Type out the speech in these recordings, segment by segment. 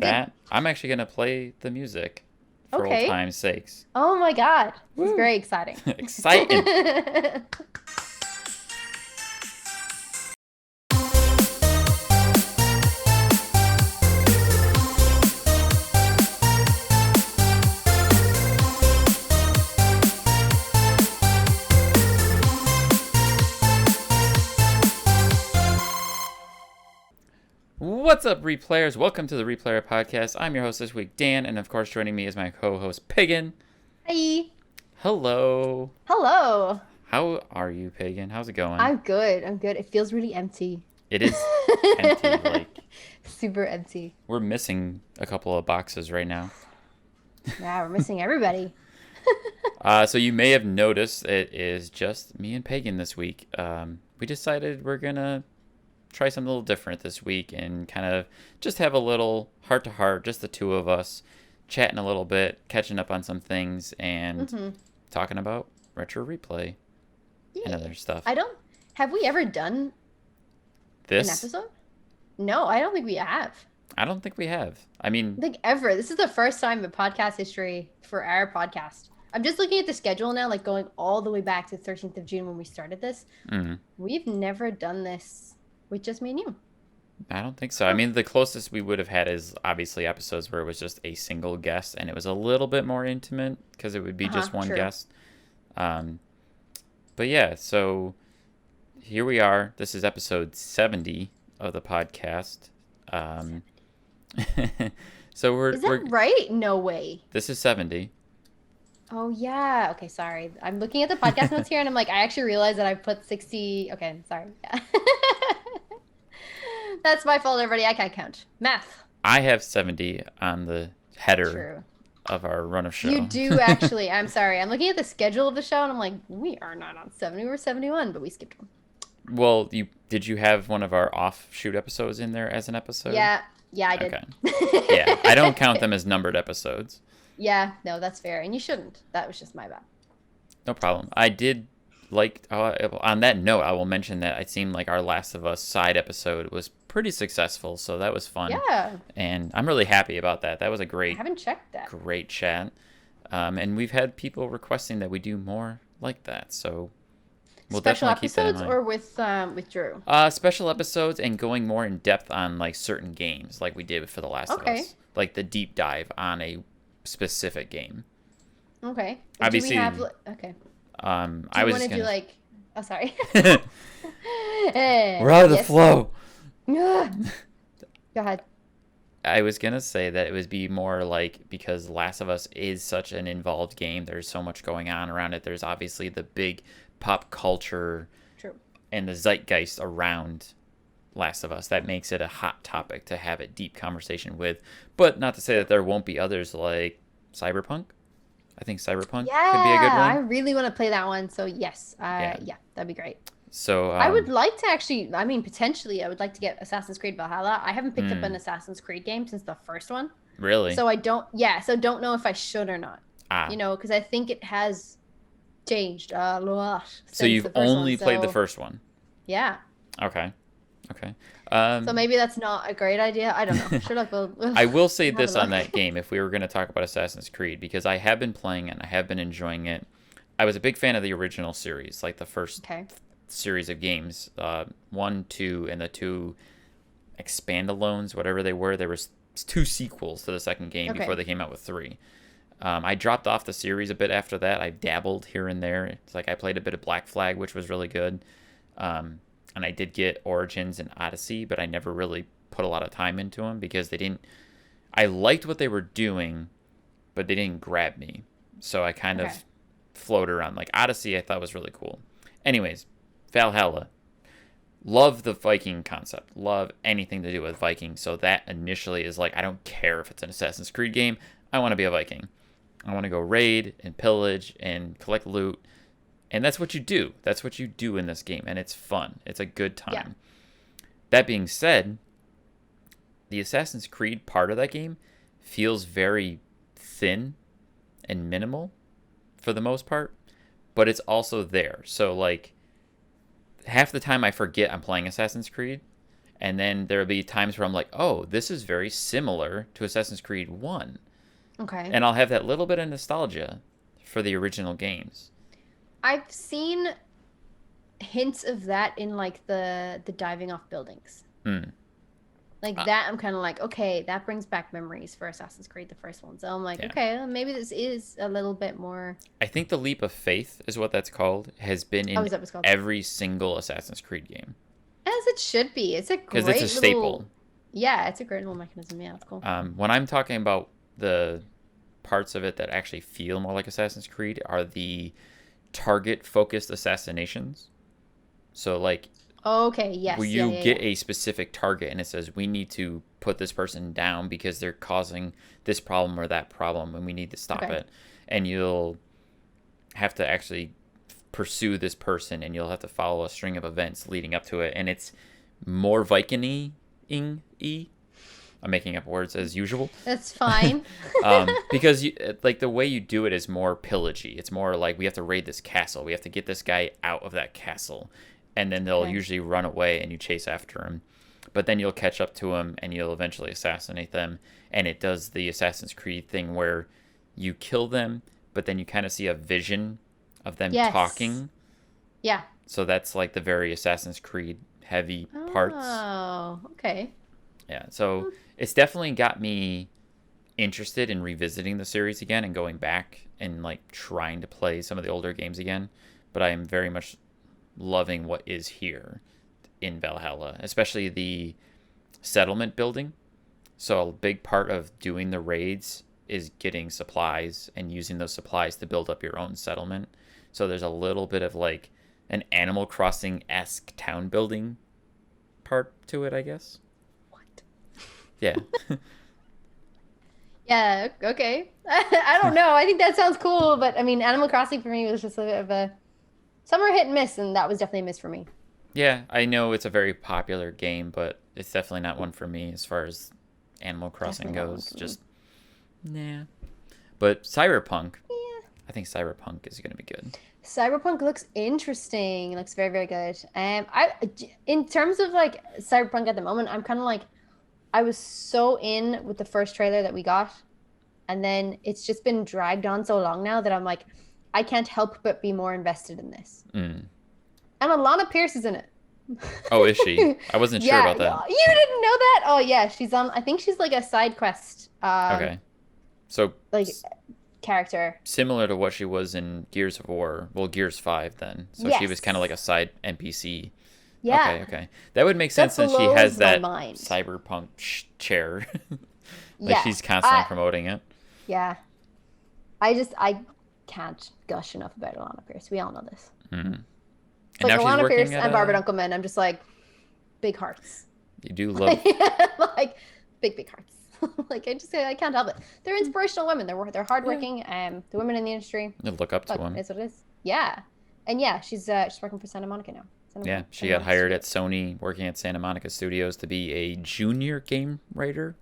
that, I'm actually going to play the music for old Okay. time's sakes. Oh my God. This is Woo! very exciting. Exciting. What's up, replayers? Welcome to the Replayer Podcast. I'm your host this week, Dan, and of course, joining me is my co-host, Pagan. Hi. Hello. Hello. How are you, Pagan? How's it going? I'm good. I'm good. It feels really empty. It is empty. Super empty. We're missing a couple of boxes right now. Yeah, we're missing everybody. So you may have noticed it is just me and Pagan this week. We decided we're gonna try something a little different this week and kind of just have a little heart-to-heart, just the two of us, chatting a little bit, catching up on some things, and talking about retro replay and other stuff. Have we ever done an episode? No, I don't think we have. I don't think we have. I mean, I think ever. This is the first time in podcast history for our podcast. I'm just looking at the schedule now, like going all the way back to 13th of June when we started this. We've never done this with just me and you. I don't think so. I mean, the closest we would have had is obviously episodes where it was just a single guest, and it was a little bit more intimate because it would be just one guest. But yeah, so here we are. This is episode 70 of the podcast. So we're Is that right? No way. This is 70. Oh yeah. Okay, sorry. I'm looking at the podcast notes here, and I'm like, I actually realized that I put 60. Okay, sorry. Yeah. That's my fault, everybody. I can't count. Math. I have 70 on the header of our run of show. You do actually. I'm sorry. I'm looking at the schedule of the show, and I'm like, we are not on 70. We're 71, but we skipped one. Well, did you have one of our offshoot episodes in there as an episode? Yeah, I did. Okay. Yeah, I don't count them as numbered episodes. Yeah, no, that's fair, and you shouldn't. That was just my bad. No problem. I did like, on that note, I will mention that it seemed like our Last of Us side episode was pretty successful, so that was fun. Yeah. And I'm really happy about that. That was a I haven't checked that. great chat. And we've had people requesting that we do more like that, so we'll Special definitely keep that in episodes mind. or with Drew? Special episodes and going more in depth on like certain games, like we did for The Last of Us. Like the deep dive on a specific game. Okay. Obviously. Do we have, okay. I was want to do like? Oh, sorry. We're out of the flow. Go ahead. I was gonna say that it would be more like, because Last of Us is such an involved game. There's so much going on around it. There's obviously the big pop culture and the zeitgeist around Last of Us that makes it a hot topic to have a deep conversation with. But not to say that there won't be others like Cyberpunk. I think Cyberpunk could be a good one. I really want to play that one. So yes, yeah, that'd be great. So I would like to actually, I mean, potentially, I would like to get Assassin's Creed Valhalla. I haven't picked up an Assassin's Creed game since the first one. Really? So don't know if I should or not. You know, because I think it has changed a lot. So you've only played the first one? Yeah. Okay. So maybe that's not a great idea. I don't know. Should I build? I will say this on that game, if we were going to talk about Assassin's Creed, because I have been playing it and I have been enjoying it. I was a big fan of the original series, like the first series of games, 1, 2, and the 2 expandalones, whatever they were. There was 2 sequels to the second game before they came out with 3. I dropped off the series a bit after that. I dabbled here and there. It's like I played a bit of Black Flag, which was really good. And I did get Origins and Odyssey, but I never really put a lot of time into them because they didn't... I liked what they were doing, but they didn't grab me. So I kind of floated around. Like Odyssey I thought was really cool. Anyways, Valhalla. Love the Viking concept. Love anything to do with Vikings. So that initially is like, I don't care if it's an Assassin's Creed game. I want to be a Viking. I want to go raid and pillage and collect loot. And that's what you do. That's what you do in this game. And it's fun. It's a good time. Yeah. That being said, the Assassin's Creed part of that game feels very thin and minimal for the most part. But it's also there. So, like, half the time I forget I'm playing Assassin's Creed. And then there'll be times where I'm like, oh, this is very similar to Assassin's Creed 1. Okay. And I'll have that little bit of nostalgia for the original games. I've seen hints of that in like the diving off buildings. Like that, I'm kind of like, okay, that brings back memories for Assassin's Creed, the first one. So I'm like, okay, well, maybe this is a little bit more. I think the leap of faith is what that's called, has been in every single Assassin's Creed game. As it should be. It's a great because it's a staple. Yeah, it's a great little mechanism. Yeah, it's cool. When I'm talking about the parts of it that actually feel more like Assassin's Creed are the target-focused assassinations. So, like, okay, yes. Where you get a specific target and it says, we need to put this person down because they're causing this problem or that problem and we need to stop it. And you'll have to actually pursue this person and you'll have to follow a string of events leading up to it. And it's more Viking-y. I'm making up words as usual. That's fine. Because like the way you do it is more pillagey. It's more like we have to raid this castle. We have to get this guy out of that castle. And then they'll usually run away and you chase after him. But then you'll catch up to them and you'll eventually assassinate them. And it does the Assassin's Creed thing where you kill them, but then you kind of see a vision of them talking. Yeah. So that's like the very Assassin's Creed heavy parts. Oh, okay. Yeah, so it's definitely got me interested in revisiting the series again and going back and like trying to play some of the older games again. But I am very much loving what is here in Valhalla, especially the settlement building. So a big part of doing the raids is getting supplies and using those supplies to build up your own settlement. So there's a little bit of like an Animal Crossing-esque town building part to it, I guess. What? Yeah. Yeah, okay. I don't know. I think that sounds cool, but I mean, Animal Crossing for me was just a bit of a... Some are hit and miss, and that was definitely a miss for me. Yeah, I know it's a very popular game, but it's definitely not one for me as far as Animal Crossing goes. Just, nah. But Cyberpunk, I think Cyberpunk is going to be good. Cyberpunk looks interesting. It looks very, very good. In terms of like Cyberpunk at the moment, I'm kind of like, I was so in with the first trailer that we got, and then it's just been dragged on so long now that I'm like, I can't help but be more invested in this. And Alana Pierce is in it. Oh, is she? I wasn't sure about that. You didn't know that? Oh, yeah. She's on, I think she's like a side quest. Okay. So, like, character. Similar to what she was in Gears of War. Well, Gears 5 then. So she was kind of like a side NPC. Yeah. Okay. That would make sense since she has that cyberpunk chair. She's constantly promoting it. Yeah. I can't gush enough about Alana Pierce. We all know this. Mm-hmm. Like Alana Pierce and Barbara Dunkelman, I'm just like, big hearts. You do love... like, big hearts. Like, I can't help it. They're inspirational women. They're hardworking. The women in the industry. You look up to them. It's what it is. Yeah. And she's working for Santa Monica now. She got hired at Sony, working at Santa Monica Studios to be a junior game writer.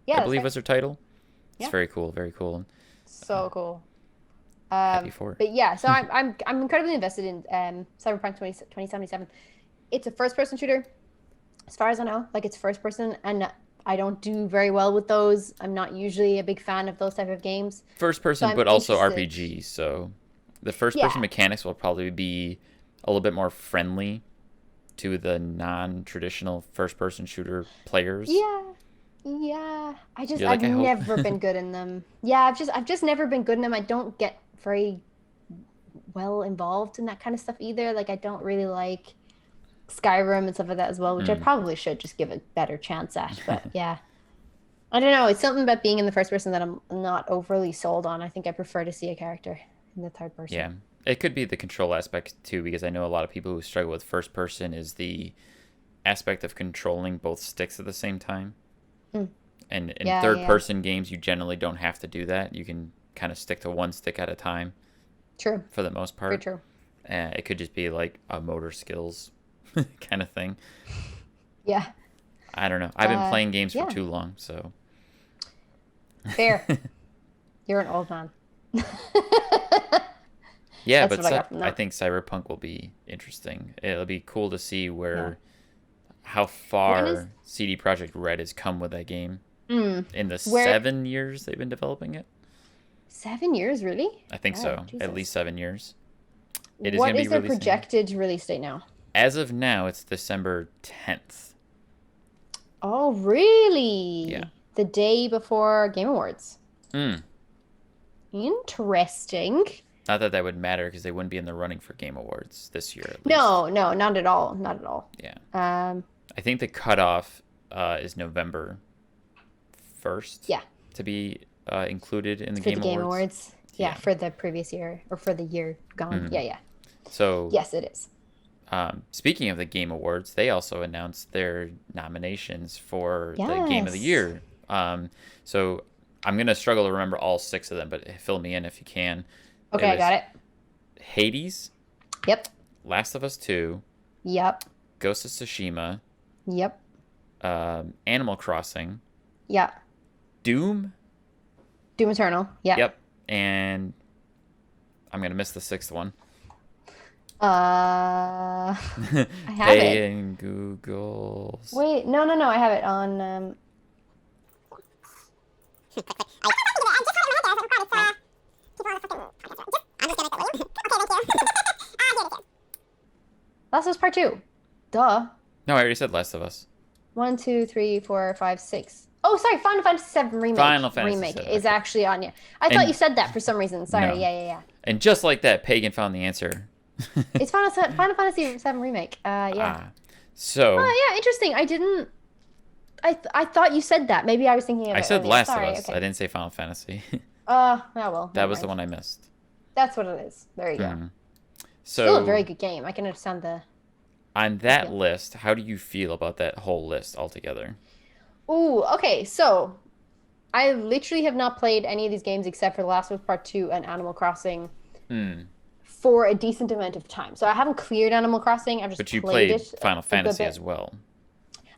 I believe was her title. It's very cool. Very cool. So cool. Happy for it. But yeah, so I'm incredibly invested in Cyberpunk 2077. It's a first-person shooter, as far as I know. Like, it's first-person, and I don't do very well with those. I'm not usually a big fan of those type of games. First-person, but also RPG. So the first-person mechanics will probably be a little bit more friendly to the non-traditional first-person shooter players. Yeah. I've never been good in them. Yeah, I've just never been good in them. I don't get very well involved in that kind of stuff either. Like, I don't really like Skyrim and stuff like that as well, which I probably should just give a better chance at. But yeah, I don't know. It's something about being in the first person that I'm not overly sold on. I think I prefer to see a character in the third person. Yeah, it could be the control aspect too, because I know a lot of people who struggle with first person is the aspect of controlling both sticks at the same time. And in third person games, you generally don't have to do that. You can kind of stick to one stick at a time. True. For the most part. Very true. It could just be like a motor skills kind of thing. Yeah. I don't know. I've been playing games for too long, so. Fair. You're an old man. Yeah, but I think Cyberpunk will be interesting. It'll be cool to see how far CD Projekt Red has come with that game in the 7 years they've been developing it. 7 years, really? I think so. Jesus. At least 7 years. What is the projected release date now? As of now, it's December 10th. Oh, really? Yeah. The day before Game Awards. Interesting. Not that would matter because they wouldn't be in the running for Game Awards this year. At least. No, not at all. Not at all. Yeah. I think the cutoff is November 1st. Yeah. To be included in the Game Awards. Yeah, for the previous year or for the year gone. Yeah. So yes, it is. Speaking of the Game Awards, they also announced their nominations for the Game of the Year. So I'm going to struggle to remember all 6 of them, but fill me in if you can. Okay, I got it. Hades. Yep. Last of Us 2. Yep. Ghost of Tsushima. Yep. Animal Crossing. Yeah. Doom Eternal. Yeah. Yep. And I'm going to miss the 6th one. I have it. And Google's. Wait, no, I have it on. Last of Us Part 2. Duh. No, I already said Last of Us. 1, 2, 3, 4, 5, 6. Oh, sorry. Final Fantasy VII Remake. Final Fantasy VII, is actually on. Yeah, I thought you said that for some reason. Sorry. No. Yeah. And just like that, Pagan found the answer. It's Final Fantasy VII Remake. Yeah. So. Oh, yeah. Interesting. I didn't. I thought you said that. Maybe I was thinking of it. I said Last of Us. Okay. I didn't say Final Fantasy. Oh well. That was the one I missed. That's what it is. There you go. So. Still a very good game. I can understand the. On that list, how do you feel about that whole list altogether? Ooh, okay. So, I literally have not played any of these games except for The Last of Us Part 2 and Animal Crossing for a decent amount of time. So I haven't cleared Animal Crossing. I've just But you played Final Fantasy as well.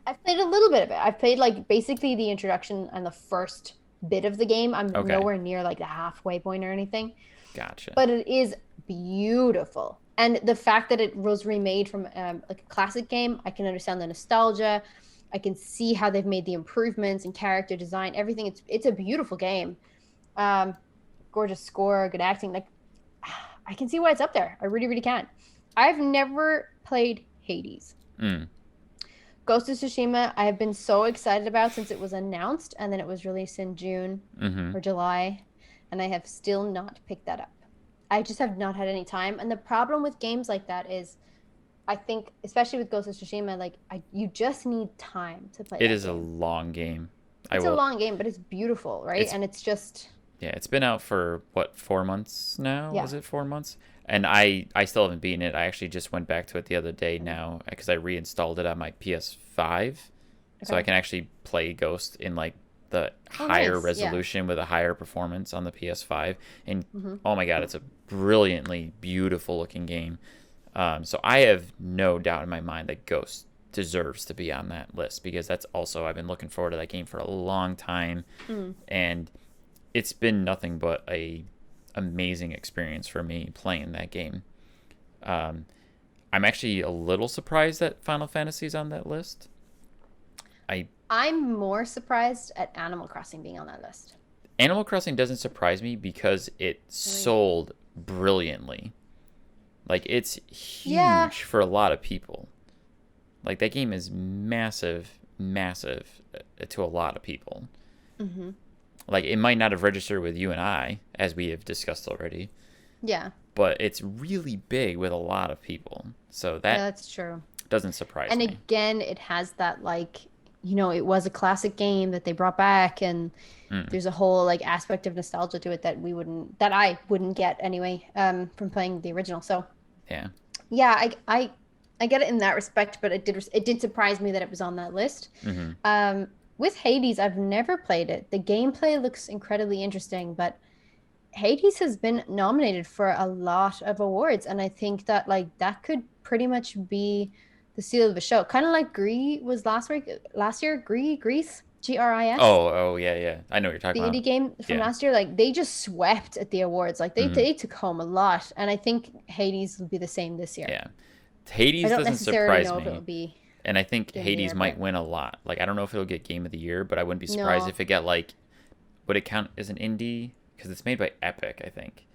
I've played a little bit of it. I've played like basically the introduction and the first bit of the game. I'm nowhere near like the halfway point or anything. Gotcha. But it is beautiful. And the fact that it was remade from like a classic game, I can understand the nostalgia. I can see how they've made the improvements in character design, everything. It's a beautiful game. Gorgeous score, good acting. Like, I can see why it's up there. I really, really can. I've never played Hades. Ghost of Tsushima, I have been so excited about since it was announced, and then it was released in June or July, and I have still not picked that up. I just have not had any time. And the problem with games like that is, I think, especially with Ghost of Tsushima, like you just need time to play. It is a long game. It's a long game, but it's beautiful, right? And it's just. Yeah, it's been out for 4 months now? Yeah. Was it 4 months? And I still haven't beaten it. I actually just went back to it the other day now because I reinstalled it on my PS5, so I can actually play Ghost in like the higher resolution with a higher performance on the PS5. And oh my god, it's a brilliantly beautiful looking game. So I have no doubt in my mind that Ghost deserves to be on that list because that's also, I've been looking forward to that game for a long time, and it's been nothing but a amazing experience for me playing that game. I'm actually a little surprised that Final Fantasy is on that list. I'm more surprised at Animal Crossing being on that list. Animal Crossing doesn't surprise me because it sold brilliantly. Like, it's huge for a lot of people. Like, that game is massive to a lot of people. Like, it might not have registered with you and I, as we have discussed already. Yeah. But it's really big with a lot of people. So that's true. Doesn't surprise me. And again, it has that, like, you know, it was a classic game that they brought back, and there's a whole like aspect of nostalgia to it that I wouldn't get anyway from playing the original. So yeah, I get it in that respect, but it did surprise me that it was on that list. With Hades, I've never played it. The gameplay looks incredibly interesting, but Hades has been nominated for a lot of awards, and I think that like that could pretty much be the seal of the show, kind of like Greece was last year. Greece, Gris. Oh yeah. I know what you're talking about. The indie game from last year, like they just swept at the awards. Like they took home a lot, and I think Hades will be the same this year. Yeah, Hades doesn't surprise me. If it'll be And I think Game of the Hades Year, might but win a lot. Like, I don't know if it'll get Game of the Year, but I wouldn't be surprised no. if it got, like, would it count as an indie? Because it's made by Epic, I think.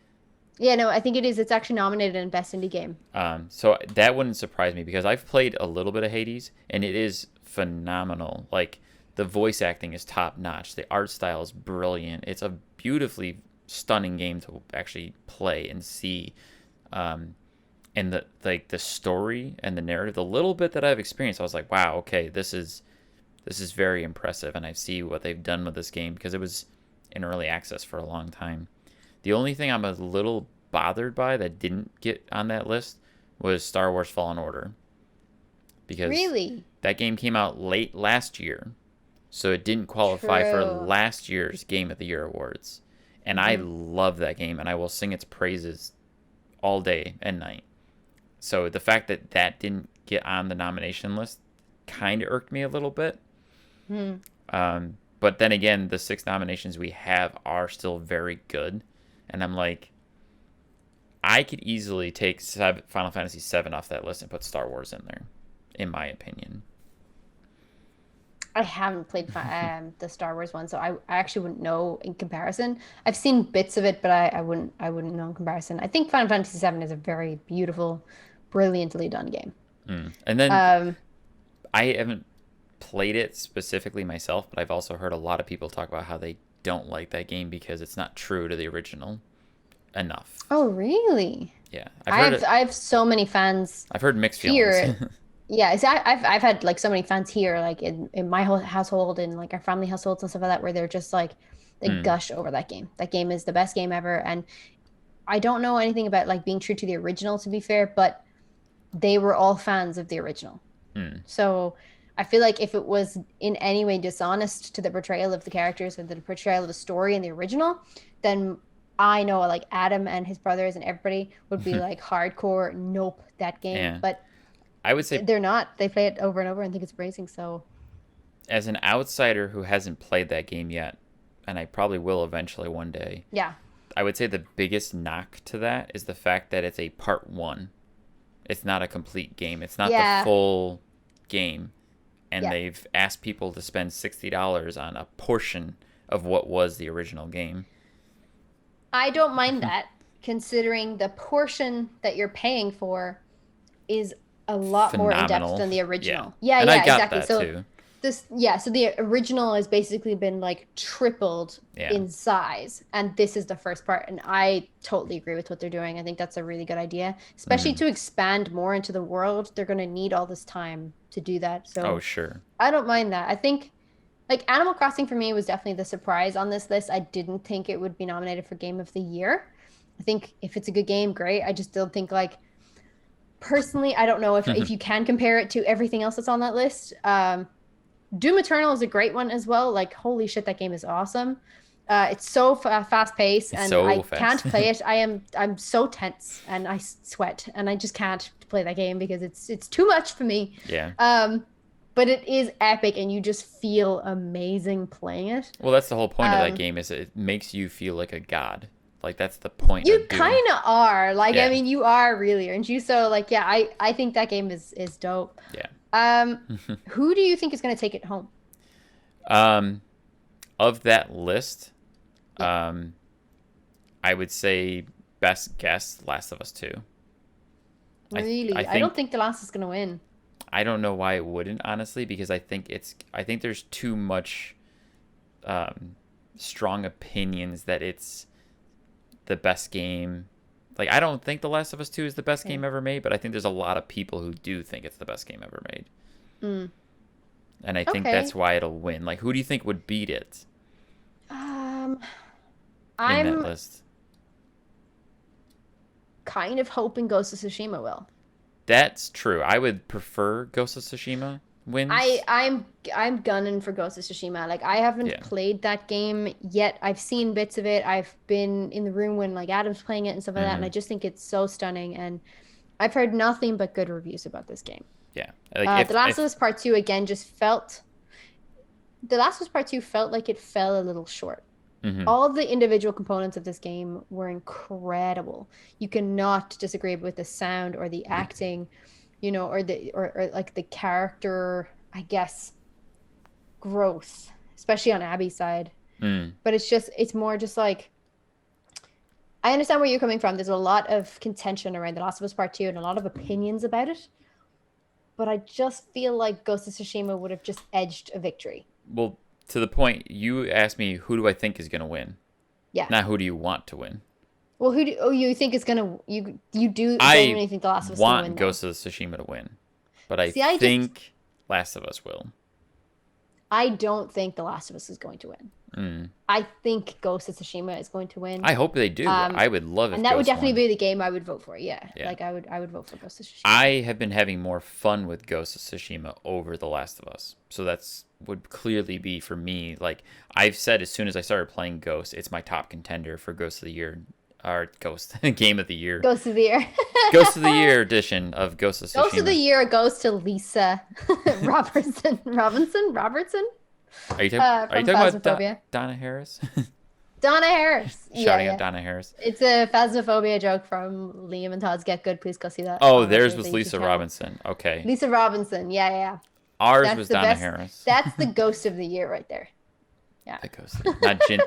Yeah, no, I think it is. It's actually nominated in Best Indie Game. So that wouldn't surprise me because I've played a little bit of Hades, and it is phenomenal. Like, the voice acting is top notch. The art style is brilliant. It's a beautifully stunning game to actually play and see. And the story and the narrative, the little bit that I've experienced, I was like, wow, okay, this is very impressive, and I see what they've done with this game because it was in early access for a long time. The only thing I'm a little bothered by that didn't get on that list was Star Wars Fallen Order, because Really? that game came out late last year, so it didn't qualify for True. last year's Game of the Year awards. And I love that game, and I will sing its praises all day and night. So the fact that that didn't get on the nomination list kind of irked me a little bit. But then again, the 6 nominations we have are still very good. And I'm like, I could easily take Final Fantasy VII off that list and put Star Wars in there, in my opinion. I haven't played the Star Wars one, so I actually wouldn't know in comparison. I've seen bits of it, but I wouldn't know in comparison. I think Final Fantasy VII is a very beautiful, brilliantly done game. And then Um, I haven't played it specifically myself, but I've also heard a lot of people talk about how they don't like that game because it's not true to the original enough. oh, really? Yeah, I have so many fans I've heard mixed feelings. here. Yeah, see, I've had like so many fans here, like in my whole household and like our family households and stuff like that, where they're just like they gush over that game. That game is the best game ever, and I don't know anything about like being true to the original, to be fair, but they were all fans of the original. So I feel like if it was in any way dishonest to the portrayal of the characters and the portrayal of the story in the original, then I know like Adam and his brothers and everybody would be like hardcore, nope, that game. Yeah. But I would say they're not. They play it over and over and think it's amazing. So, as an outsider who hasn't played that game yet, and I probably will eventually one day, yeah. I would say the biggest knock to that is the fact that it's a part 1. It's not a complete game. It's not the full game. And they've asked people to spend $60 on a portion of what was the original game. I don't mind that, considering the portion that you're paying for is a lot more in depth than the original. Yeah, and I got exactly. That so too. So the original has basically been like tripled in size, and this is the first part, and I totally agree with what they're doing. I think that's a really good idea, especially to expand more into the world. They're going to need all this time to do that. So sure. I don't mind that. I think like Animal Crossing for me was definitely the surprise on this list. I didn't think it would be nominated for Game of the Year. I think if it's a good game, great. I just don't think like personally, I don't know if you can compare it to everything else that's on that list. Doom Eternal is a great one as well. Like, holy shit, that game is awesome. It's so fast paced, and I can't play it. I'm so tense, and I sweat, and I just can't play that game because it's too much for me. Yeah. But it is epic, and you just feel amazing playing it. Well, that's the whole point of that game, is it makes you feel like a god. Like, that's the point. You kind of are. Like, yeah. I mean, you are really, aren't you? So, like, yeah, I think that game is dope. Yeah. Who do you think is going to take it home? Of that list, I would say best guess Last of Us 2. Really? I don't think The Last is going to win. I don't know why it wouldn't, honestly, because I think there's too much strong opinions that it's the best game. Like, I don't think The Last of Us 2 is the best game ever made, but I think there's a lot of people who do think it's the best game ever made. And I think that's why it'll win. Like, who do you think would beat it? I'm that list? kind of hoping Ghost of Tsushima will. That's true. I would prefer Ghost of Tsushima wins. I'm gunning for Ghost of Tsushima. Like, I haven't played that game yet. I've seen bits of it. I've been in the room when like Adam's playing it and stuff like that, and I just think it's so stunning. And I've heard nothing but good reviews about this game. Yeah. Like, The Last of Us Part 2 again just felt. The Last of Us Part 2 felt like it fell a little short. All of the individual components of this game were incredible. You cannot disagree with the sound or the acting. or like the character, I guess, growth, especially on Abby's side. But it's more just like, I understand where you're coming from. There's a lot of contention around The Last of Us Part 2 and a lot of opinions about it. But I just feel like Ghost of Tsushima would have just edged a victory. Well, to the point, you asked me, who do I think is going to win? Yeah. Not who do you want to win? Well, you think is going to... You do genuinely think The Last of Us will win? I want Ghost of Tsushima to win. But I think Last of Us will. I don't think The Last of Us is going to win. I think Ghost of Tsushima is going to win. I hope they do. I would love it. And that would definitely be the game I would vote for. Yeah. Like I would vote for Ghost of Tsushima. I have been having more fun with Ghost of Tsushima over The Last of Us. So that's would clearly be for me. Like I've said, as soon as I started playing Ghost, it's my top contender for Ghost of the Year. Or Game of the Year. Ghost of the Year. Ghost of the Year edition of Ghost of Tsushima. Ghost of the Year goes to Lisa Robertson. Are you talking about Donna Harris? Donna Harris. Shouting at Donna Harris. It's a Phasmophobia joke from Liam and Todd's Get Good. Please go see that. Oh, theirs was Lisa Robinson. Okay. Lisa Robinson. Yeah. Ours was Donna Harris. That's the Ghost of the Year right there. Yeah. The Ghost.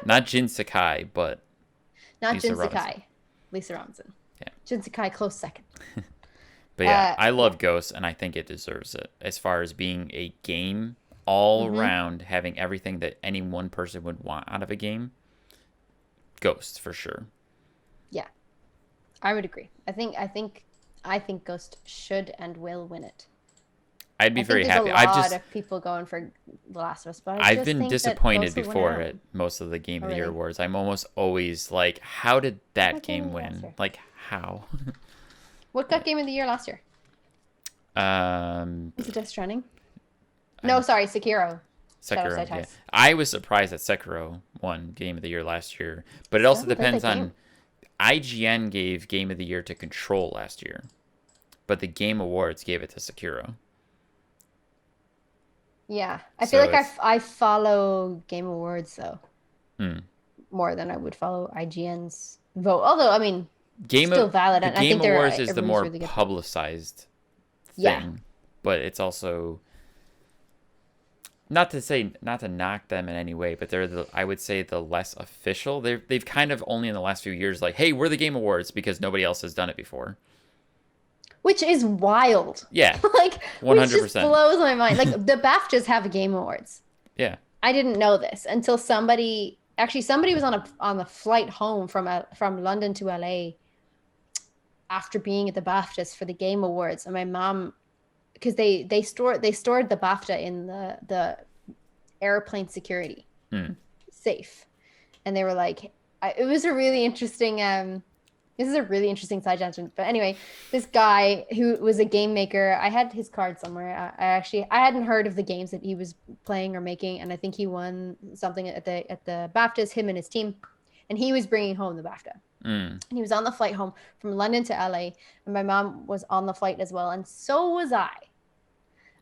Not Jin Sakai, but not Lisa Jin Sakai. Lisa Robinson. Yeah. Jin Sakai close second. But yeah, I love Ghost, and I think it deserves it as far as being a game all around, having everything that any one person would want out of a game. Ghost for sure. Yeah, I would agree. I think Ghost should and will win it. I'd be very happy. There's a lot of people going for The Last of Us, but I've been disappointed before at most of the Game of the Year awards. I'm almost always like, how did that game win? Like, how? What got Game of the Year last year? Is it Death Stranding? No, sorry, Sekiro. Yeah. I was surprised that Sekiro won Game of the Year last year, but it also depends on... IGN gave Game of the Year to Control last year, but the Game Awards gave it to Sekiro. Yeah, I feel like I follow Game Awards, though, more than I would follow IGN's vote. Although, I mean, still valid. The Game Awards is the more really publicized thing, but it's also... Not to knock them in any way, but they're I would say the less official. They've kind of only in the last few years like, hey, we're the Game Awards because nobody else has done it before. Which is wild. Yeah. Like 100%. Which just blows my mind. Like the BAFTAs have a Game Awards. Yeah. I didn't know this until somebody was on a flight home from London to LA after being at the BAFTAs for the Game Awards, and my mom, because they stored the BAFTA in the airplane security safe, and they were like, it was a really interesting. This is a really interesting side tangent, but anyway, this guy who was a game maker, I had his card somewhere. I hadn't heard of the games that he was playing or making, and I think he won something at the BAFTAs. Him and his team, and he was bringing home the BAFTA. And he was on the flight home from London to LA, and my mom was on the flight as well, and so was I.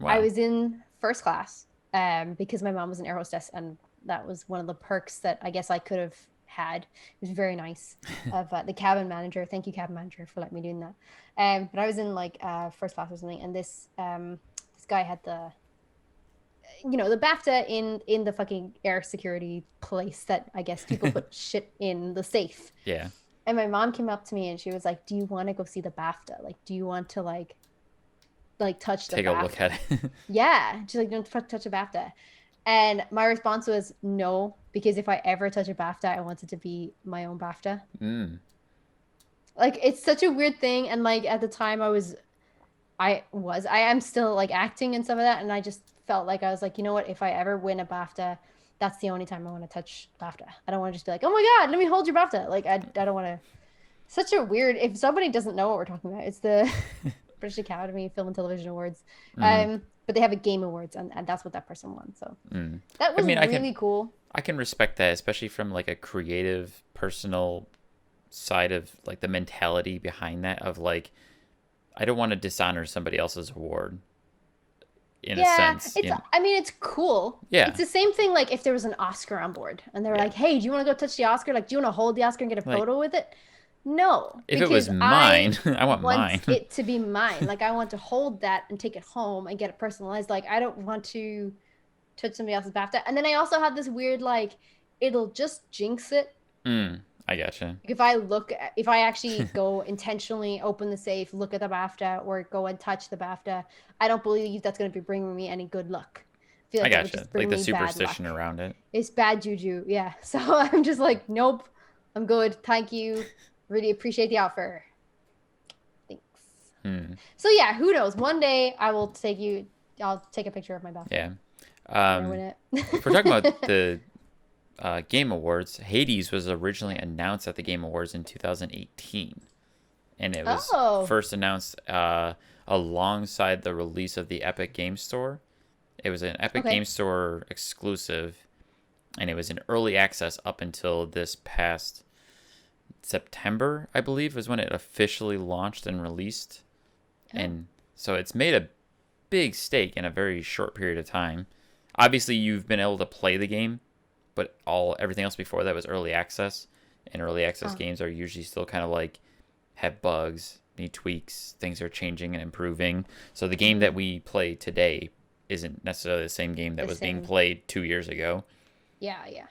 Wow. I was in first class because my mom was an air hostess, and that was one of the perks that I guess I could have had. It was very nice of the cabin manager. Thank you, cabin manager, for letting me do that. But I was in like first class or something, and this guy had the BAFTA in the fucking air security place that I guess people put shit in the safe. Yeah. And my mom came up to me and she was like, "Do you want to go see the BAFTA? Like, do you want to like touch the BAFTA? Take a look at it." Yeah. She's like, "Don't touch a BAFTA." And my response was no, because if I ever touch a BAFTA, I want it to be my own BAFTA. Like, it's such a weird thing. And like at the time I am still like acting and stuff like that. And I just felt like I was like, you know what, if I ever win a BAFTA, that's the only time I want to touch BAFTA. I don't want to just be like, oh my God, let me hold your BAFTA. Like, I don't want to. Such a weird, if somebody doesn't know what we're talking about, it's the British Academy Film and Television Awards. But they have a Game Awards, and that's what that person won. So that was really cool. I can respect that, especially from like a creative, personal side of like the mentality behind that of like, I don't want to dishonor somebody else's award. In a sense, it's cool. Yeah, it's the same thing. Like if there was an Oscar on board, and they were like, "Hey, do you want to go touch the Oscar? Like, do you want to hold the Oscar and get a photo with it?" No. If it was mine, I want mine. it to be mine. Like, I want to hold that and take it home and get it personalized. Like, I don't want to touch somebody else's BAFTA. And then I also have this weird, like, it'll just jinx it. I gotcha. If I actually go intentionally open the safe, look at the BAFTA, or go and touch the BAFTA, I don't believe that's going to be bringing me any good luck. I feel like I gotcha. Like the superstition around it. It's bad juju, yeah. So I'm just like, nope, I'm good. Thank you. Really appreciate the offer. Thanks. So yeah, who knows? One day I'll take a picture of my BAFTA. Yeah. If we're talking about the Game Awards, Hades was originally announced at the Game Awards in 2018, and it was first announced alongside the release of the Epic Game Store. It was an Epic Game Store exclusive, and it was in early access up until this past September, I believe, was when it officially launched and released. And so it's made a big stake in a very short period of time. Obviously, you've been able to play the game, but everything else before that was early access, and early access games are usually still kind of like have bugs, need tweaks, things are changing and improving. So the game that we play today isn't necessarily the same game that was being played 2 years ago. Yeah.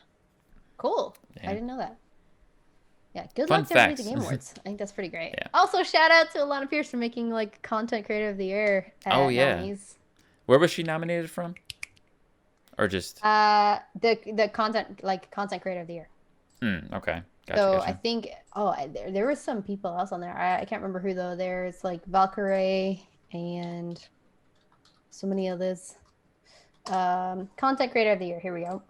Cool. Yeah. I didn't know that. Yeah, good Fun luck to everybody at the Game Awards. I think that's pretty great. Yeah. Also, shout out to Alana Pierce for making like Content Creator of the Year. Nominees. Where was she nominated from? Or just the content Creator of the Year. Okay. Gotcha. I think there was some people else on there. I can't remember who though. There's like Valkyrie and so many others. Content Creator of the Year. Here we go.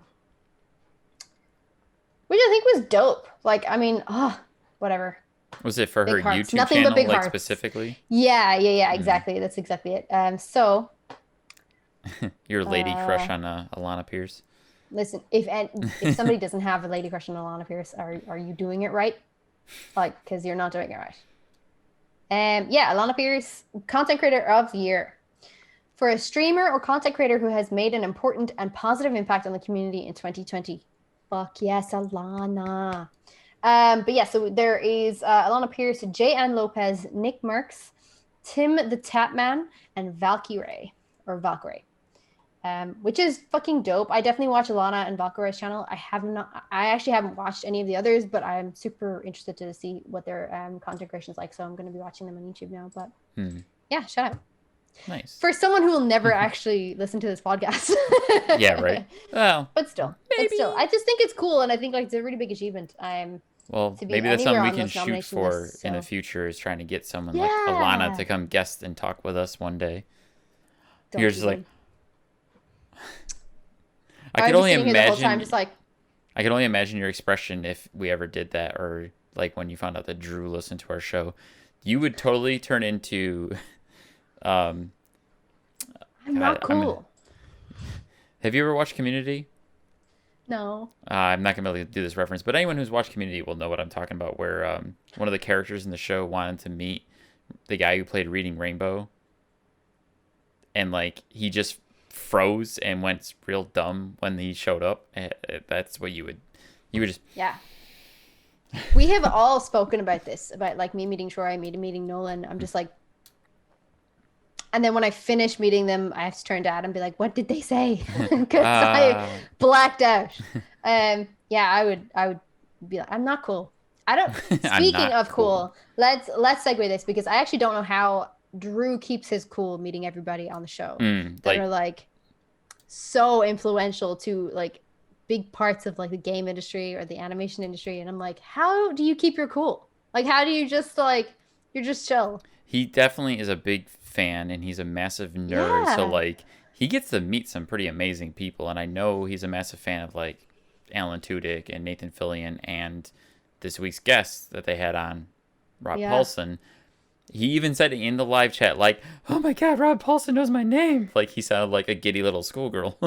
Which I think was dope. Like, I mean, whatever. Was it for big her hearts. YouTube Nothing channel, but big like hearts. Specifically? Yeah, exactly. That's exactly it. So. Your lady crush on Alana Pierce? Listen, if somebody doesn't have a lady crush on Alana Pierce, are you doing it right? Like, because you're not doing it right. Alana Pierce, Content Creator of the Year. For a streamer or content creator who has made an important and positive impact on the community in 2020. Fuck yes, Alana. So there is Alana Pierce, J. Ann Lopez, Nick Merckx, Tim the Tapman, and Valkyrie. Which is fucking dope. I definitely watch Alana and Valkyrie's channel. I actually haven't watched any of the others, but I'm super interested to see what their content creation is like. So I'm going to be watching them on YouTube now. But yeah, shout out. Nice. For someone who will never actually listen to this podcast. Yeah, right. Well, but still, I just think it's cool, and I think like it's a really big achievement. Maybe that's something we can shoot for in the future, is trying to get someone like Alana to come guest and talk with us one day. You're just like, I could only imagine. I could only imagine your expression if we ever did that, or like when you found out that Drew listened to our show, you would totally turn into. I'm not cool. Have you ever watched Community? No. I'm not gonna be able to do this reference, but anyone who's watched Community will know what I'm talking about. Where one of the characters in the show wanted to meet the guy who played Reading Rainbow, and like he just froze and went real dumb when he showed up. That's what you would just. Yeah. We have all spoken about this, about like me meeting Troy, meeting Nolan. I'm just like. And then when I finish meeting them, I have to turn to Adam and be like, "What did they say?" Because I blacked out. I would be like, "I'm not cool." I don't. Speaking of cool, let's segue this, because I actually don't know how Drew keeps his cool meeting everybody on the show that are like so influential to like big parts of like the game industry or the animation industry, and I'm like, how do you keep your cool? Like, how do you just like you're just chill? He definitely is a big fan, and he's a massive nerd, so like he gets to meet some pretty amazing people, and I know he's a massive fan of like Alan Tudyk and Nathan Fillion, and this week's guest that they had on, Rob Paulson. He even said in the live chat, like, "Oh my god, Rob Paulson knows my name." Like, he sounded like a giddy little schoolgirl.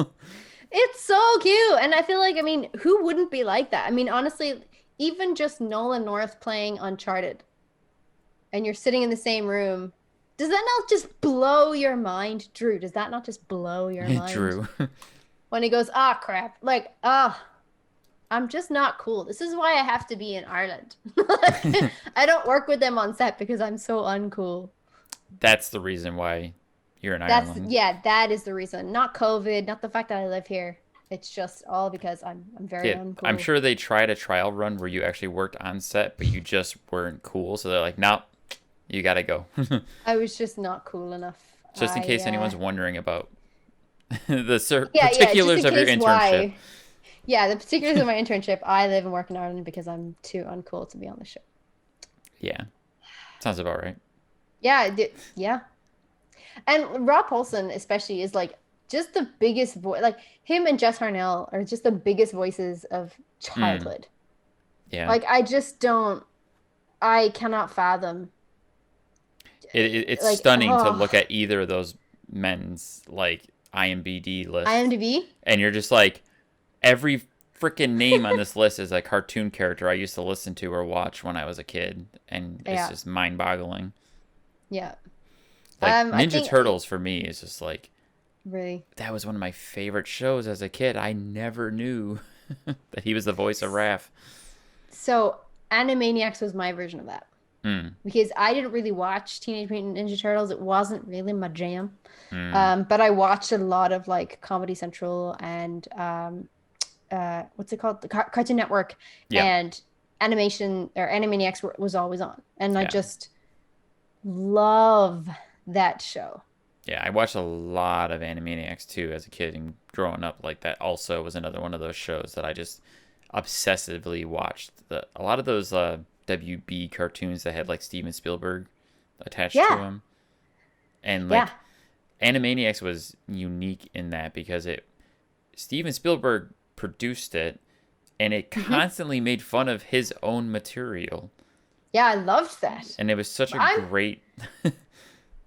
It's so cute, and I feel like, I mean, who wouldn't be like that? I mean, honestly, even just Nolan North playing Uncharted, and you're sitting in the same room. Does that not just blow your mind, Drew? Does that not just blow your mind? Drew. When he goes, crap. Like, I'm just not cool. This is why I have to be in Ireland. Like, I don't work with them on set because I'm so uncool. That's the reason why you're in Ireland. That is the reason. Not COVID, not the fact that I live here. It's just all because I'm very uncool. I'm sure they tried a trial run where you actually worked on set, but you just weren't cool. So they're like, "Nope, you gotta go." I was just not cool enough. Just in case anyone's wondering about the particulars of your internship. Why. Yeah, the particulars of my internship. I live and work in Ireland because I'm too uncool to be on the show. Yeah, sounds about right. Yeah, yeah. And Rob Paulson especially is like just the biggest voice. Like him and Jess Harnell are just the biggest voices of childhood. Yeah. Like I cannot fathom. It's like, stunning to look at either of those men's like IMDb lists. IMDb? And you're just like, every freaking name on this list is a cartoon character I used to listen to or watch when I was a kid. And it's just mind-boggling. Yeah. Like Ninja Turtles for me is just like, really, that was one of my favorite shows as a kid. I never knew that he was the voice of Raph. So Animaniacs was my version of that. Because I didn't really watch Teenage Mutant Ninja Turtles. It wasn't really my jam. But I watched a lot of like Comedy Central and what's it called? The Cartoon Network. Yeah. And Animaniacs was always on. And I just love that show. Yeah, I watched a lot of Animaniacs too as a kid and growing up. Like that also was another one of those shows that I just obsessively watched. A lot of those WB cartoons that had like Steven Spielberg attached to them. And like Animaniacs was unique in that because Steven Spielberg produced it and it constantly made fun of his own material. Yeah, I loved that. And it was such a great...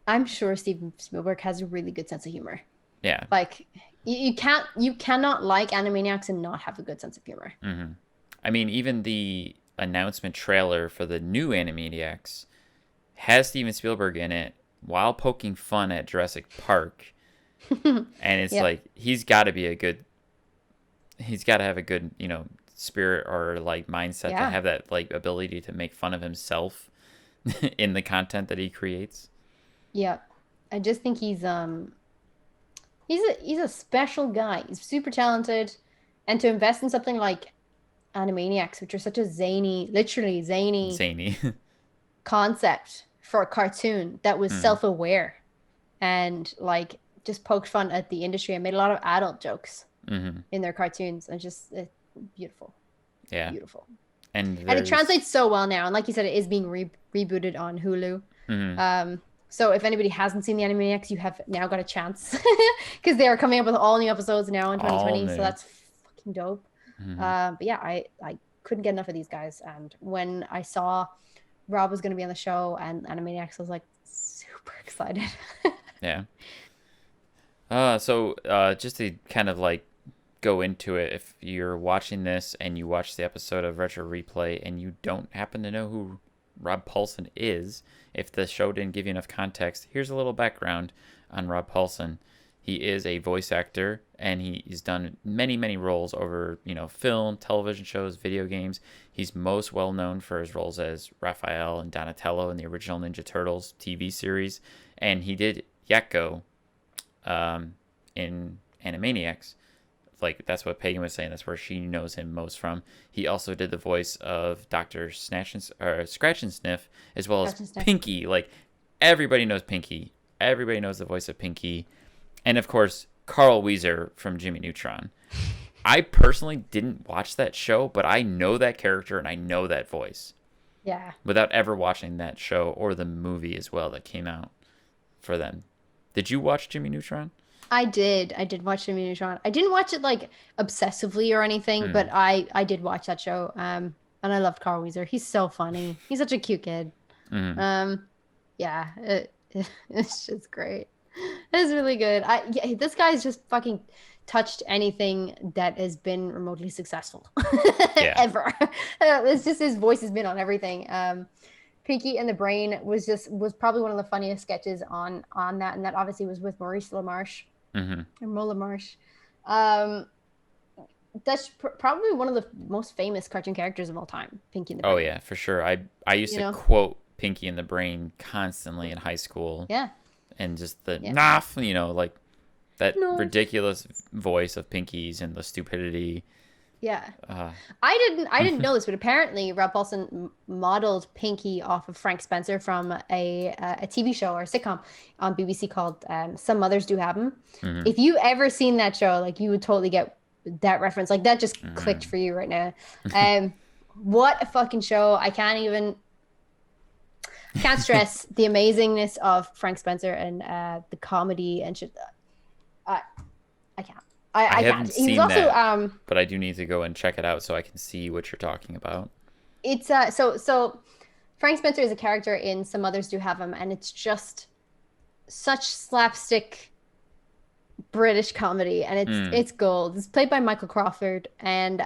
I'm sure Steven Spielberg has a really good sense of humor. Yeah. Like, you cannot like Animaniacs and not have a good sense of humor. Mm-hmm. I mean, even the announcement trailer for the new Animaniacs has Steven Spielberg in it while poking fun at Jurassic Park. And it's like, he's got to have a good, spirit or like mindset to have that like ability to make fun of himself in the content that he creates. Yeah. I just think he's a special guy. He's super talented, and to invest in something like Animaniacs, which are such a literally zany concept for a cartoon that was self-aware and like just poked fun at the industry and made a lot of adult jokes in their cartoons, and just beautiful. Yeah, beautiful. And it translates so well now, and like you said, it is being rebooted on Hulu. So if anybody hasn't seen the Animaniacs, you have now got a chance because they are coming up with all new episodes now in 2020. So that's fucking dope. But yeah, I couldn't get enough of these guys. And when I saw Rob was going to be on the show and Animaniacs, I was like super excited. Yeah. So just to kind of like go into it, if you're watching this and you watch the episode of Retro Replay and you don't happen to know who Rob Paulson is, if the show didn't give you enough context, here's a little background on Rob Paulson. He is a voice actor, and he's done many, many roles over, film, television shows, video games. He's most well known for his roles as Raphael and Donatello in the original Ninja Turtles TV series, and he did Yakko in Animaniacs. Like, that's what Pagan was saying. That's where she knows him most from. He also did the voice of Dr. Scratch and Sniff, as well as Pinky. Like, everybody knows Pinky. Everybody knows the voice of Pinky. And, of course, Carl Weezer from Jimmy Neutron. I personally didn't watch that show, but I know that character and I know that voice. Yeah. Without ever watching that show or the movie as well that came out for them. Did you watch Jimmy Neutron? I did watch Jimmy Neutron. I didn't watch it like obsessively or anything, but I did watch that show. And I loved Carl Weezer. He's so funny. He's such a cute kid. Yeah, it's just great. It's really good. This guy's just fucking touched anything that has been remotely successful ever. It's just his voice has been on everything. Pinky and the Brain was probably one of the funniest sketches on that, and that obviously was with Maurice LaMarche. Or Mo LaMarche. that's probably one of the most famous cartoon characters of all time, Pinky and the Brain. Oh yeah, for sure. I used to quote Pinky and the Brain constantly in high school. Yeah. And just the naff, like that ridiculous voice of Pinky's and the stupidity. Yeah. I didn't know this, but apparently Rob Paulson modeled Pinky off of Frank Spencer from a TV show or a sitcom on BBC called Some Mothers Do Have 'Em. Mm-hmm. If you ever seen that show, like you would totally get that reference. Like that just clicked for you right now. What a fucking show. I can't stress the amazingness of Frank Spencer and the comedy and shit. I can't. I haven't seen that, but I do need to go and check it out so I can see what you're talking about. It's so Frank Spencer is a character in Some Others Do Have Him, and it's just such slapstick British comedy, and it's gold. It's played by Michael Crawford, and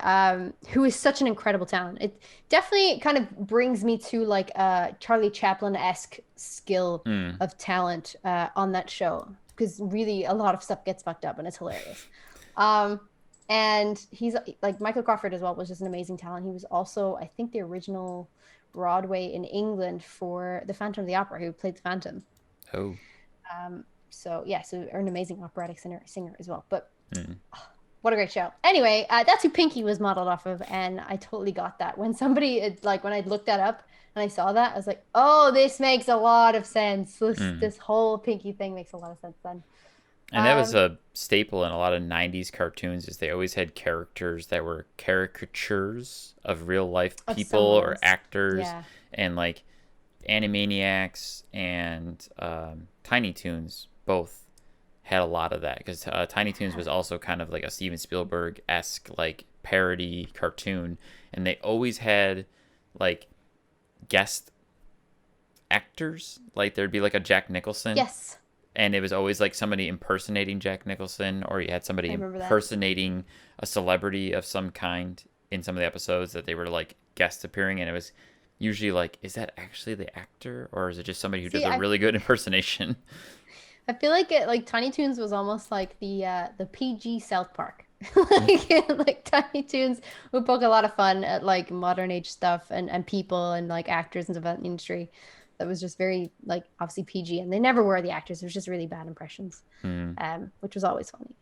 who is such an incredible talent. It definitely kind of brings me to like a Charlie Chaplin-esque skill of talent on that show, because really a lot of stuff gets fucked up and it's hilarious. And he's like Michael Crawford as well was just an amazing talent. He was also, I think, the original Broadway in England for the Phantom of the Opera, who played the Phantom. Oh. So an amazing operatic singer as well. But what a great show. Anyway, that's who Pinky was modeled off of, and I totally got that. When when I looked that up and I saw that, I was like, oh, this makes a lot of sense. This whole Pinky thing makes a lot of sense then. And that was a staple in a lot of 90s cartoons, is they always had characters that were caricatures of real life people or actors. Yeah. And like Animaniacs and Tiny Toons both had a lot of that, because Tiny Toons was also kind of like a Steven Spielberg-esque like parody cartoon, and they always had like guest actors. Like there'd be like a Jack Nicholson. Yes. And it was always like somebody impersonating Jack Nicholson, or you had somebody impersonating a celebrity of some kind in some of the episodes that they were like guest appearing, and it was usually like, is that actually the actor, or is it just somebody who does a really good impersonation? I feel like Tiny Toons was almost like the PG South Park. like Tiny Toons would poke a lot of fun at like modern age stuff and people and like actors and stuff in the industry. That was just very like obviously PG, and they never were the actors. It was just really bad impressions, which was always funny.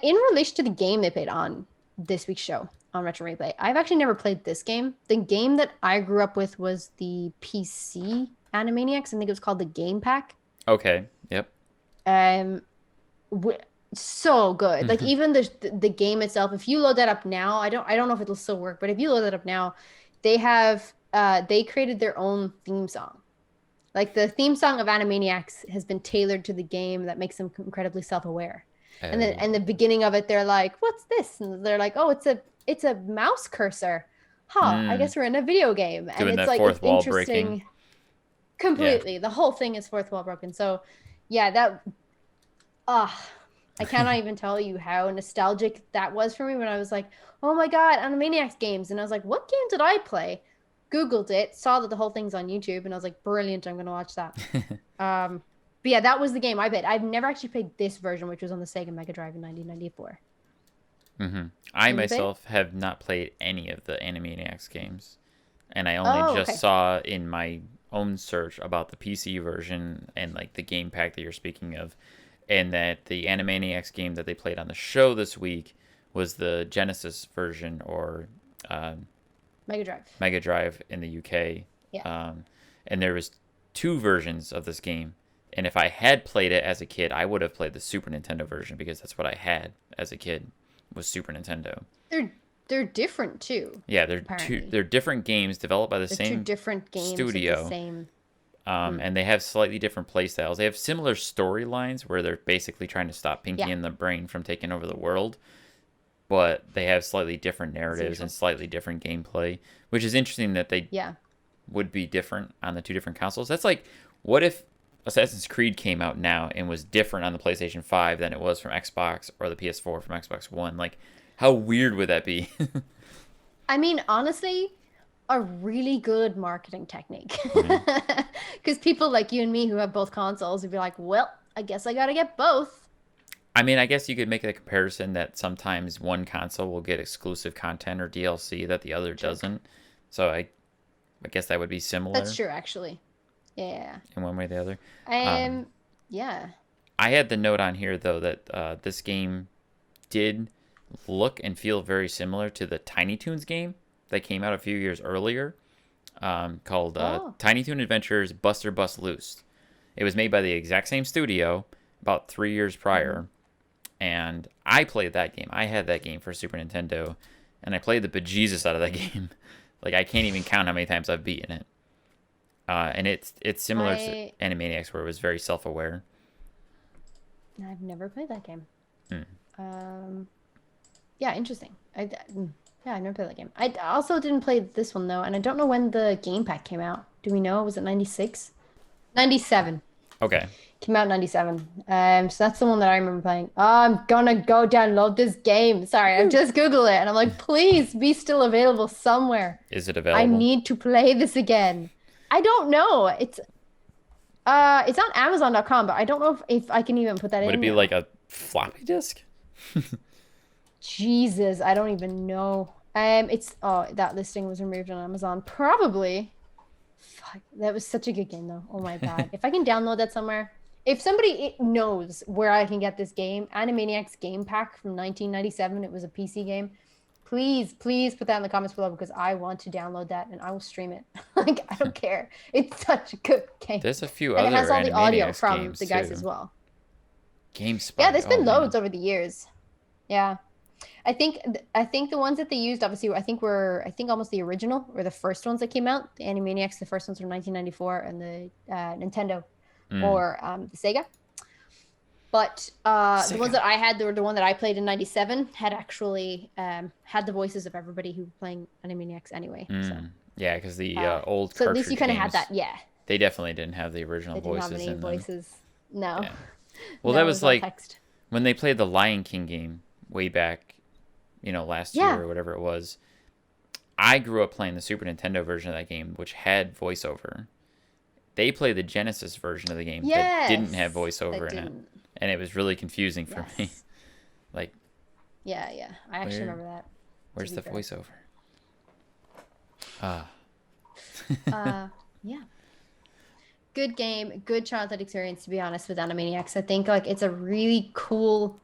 In relation to the game they played on this week's show on Retro Replay, I've actually never played this game. The game that I grew up with was the PC Animaniacs. I think it was called the Game Pack. Okay. Yep. So good. Like even the game itself. If you load that up now, I don't know if it'll still work, but if you load that up now, they have. They created their own theme song. Like the theme song of Animaniacs has been tailored to the game that makes them incredibly self-aware. And then in the beginning of it, they're like, "What's this?" And they're like, "Oh, it's a mouse cursor." I guess we're in a video game, and doing it's like it's interesting. Breaking. Completely, the whole thing is fourth wall broken. So, yeah, that. I cannot even tell you how nostalgic that was for me when I was like, "Oh my god, Animaniacs games!" And I was like, "What game did I play?" Googled it, saw that the whole thing's on YouTube, and I was like, brilliant, I'm going to watch that. But yeah, that was the game I played. I've never actually played this version, which was on the Sega Mega Drive in 1994. I myself have not played any of the Animaniacs games, and I only saw in my own search about the PC version and like the game pack that you're speaking of, and that the Animaniacs game that they played on the show this week was the Genesis version, or Mega Drive in the UK. Yeah. And there was 2 versions of this game. And if I had played it as a kid, I would have played the Super Nintendo version, because that's what I had as a kid, was Super Nintendo. They're different too. Yeah, they're different games developed by the same 2 different games studio. The same. And they have slightly different play styles. They have similar storylines where they're basically trying to stop Pinky and the Brain from taking over the world. But they have slightly different narratives and slightly different gameplay, which is interesting that they would be different on the 2 different consoles. That's like, what if Assassin's Creed came out now and was different on the PlayStation 5 than it was from Xbox, or the PS4 from Xbox One? Like, how weird would that be? I mean, honestly, a really good marketing technique. Because people like you and me who have both consoles would be like, well, I guess I got to get both. I mean, I guess you could make a comparison that sometimes one console will get exclusive content or DLC that the other doesn't. So I guess that would be similar. That's true, actually. Yeah. In one way or the other. Yeah. I had the note on here, though, that this game did look and feel very similar to the Tiny Toons game that came out a few years earlier, called Tiny Toon Adventures Buster Bust Loose. It was made by the exact same studio about 3 years prior, and I played that game. I had that game for Super Nintendo, and I played the bejesus out of that game. Like, I can't even count how many times I've beaten it. And it's similar to Animaniacs, where it was very self-aware. I've never played that game. Yeah, interesting. I've never played that game. I also didn't play this one, though, and I don't know when the game pack came out. Do we know? Was it 96? 97. Okay. Came out in 97. So that's the one that I remember playing. Oh, I'm gonna go download this game. Sorry, I just Googled it, and I'm like, please be still available somewhere. Is it available? I need to play this again. I don't know. It's on Amazon.com, but I don't know if I can even put that in. Would it be like a floppy disk? Jesus, I don't even know. That listing was removed on Amazon. Probably. Fuck, that was such a good game, though. Oh my god. If I can download that somewhere. If somebody knows where I can get this game, Animaniacs Game Pack from 1997, it was a PC game. Please put that in the comments below, because I want to download that and I will stream it. Like, I don't care. It's such a good game. There's a few and other it has all the audio from games the guys too. as well. GameSpot. Yeah, there's been loads over the years. Yeah. I think the ones that they used, obviously, I think almost the original, or the first ones that came out. The Animaniacs, the first ones from 1994, and the Nintendo or the Sega. But the ones that I had, the one that I played in 97, had actually had the voices of everybody who were playing Animaniacs anyway. So. Yeah, because the old so cartridge at least you kind of games, had that, yeah. They definitely didn't have the original they didn't voices have any in them. voices. No. Yeah. Well, no, that was like text. When they played the Lion King game way back, last year or whatever it was. I grew up playing the Super Nintendo version of that game, which had voiceover. They played the Genesis version of the game that didn't have voiceover in it. And it was really confusing for me. Like, yeah. I actually remember that. Where's the voiceover? Yeah. Good game, good childhood experience, to be honest, with Animaniacs. I think it's a really cool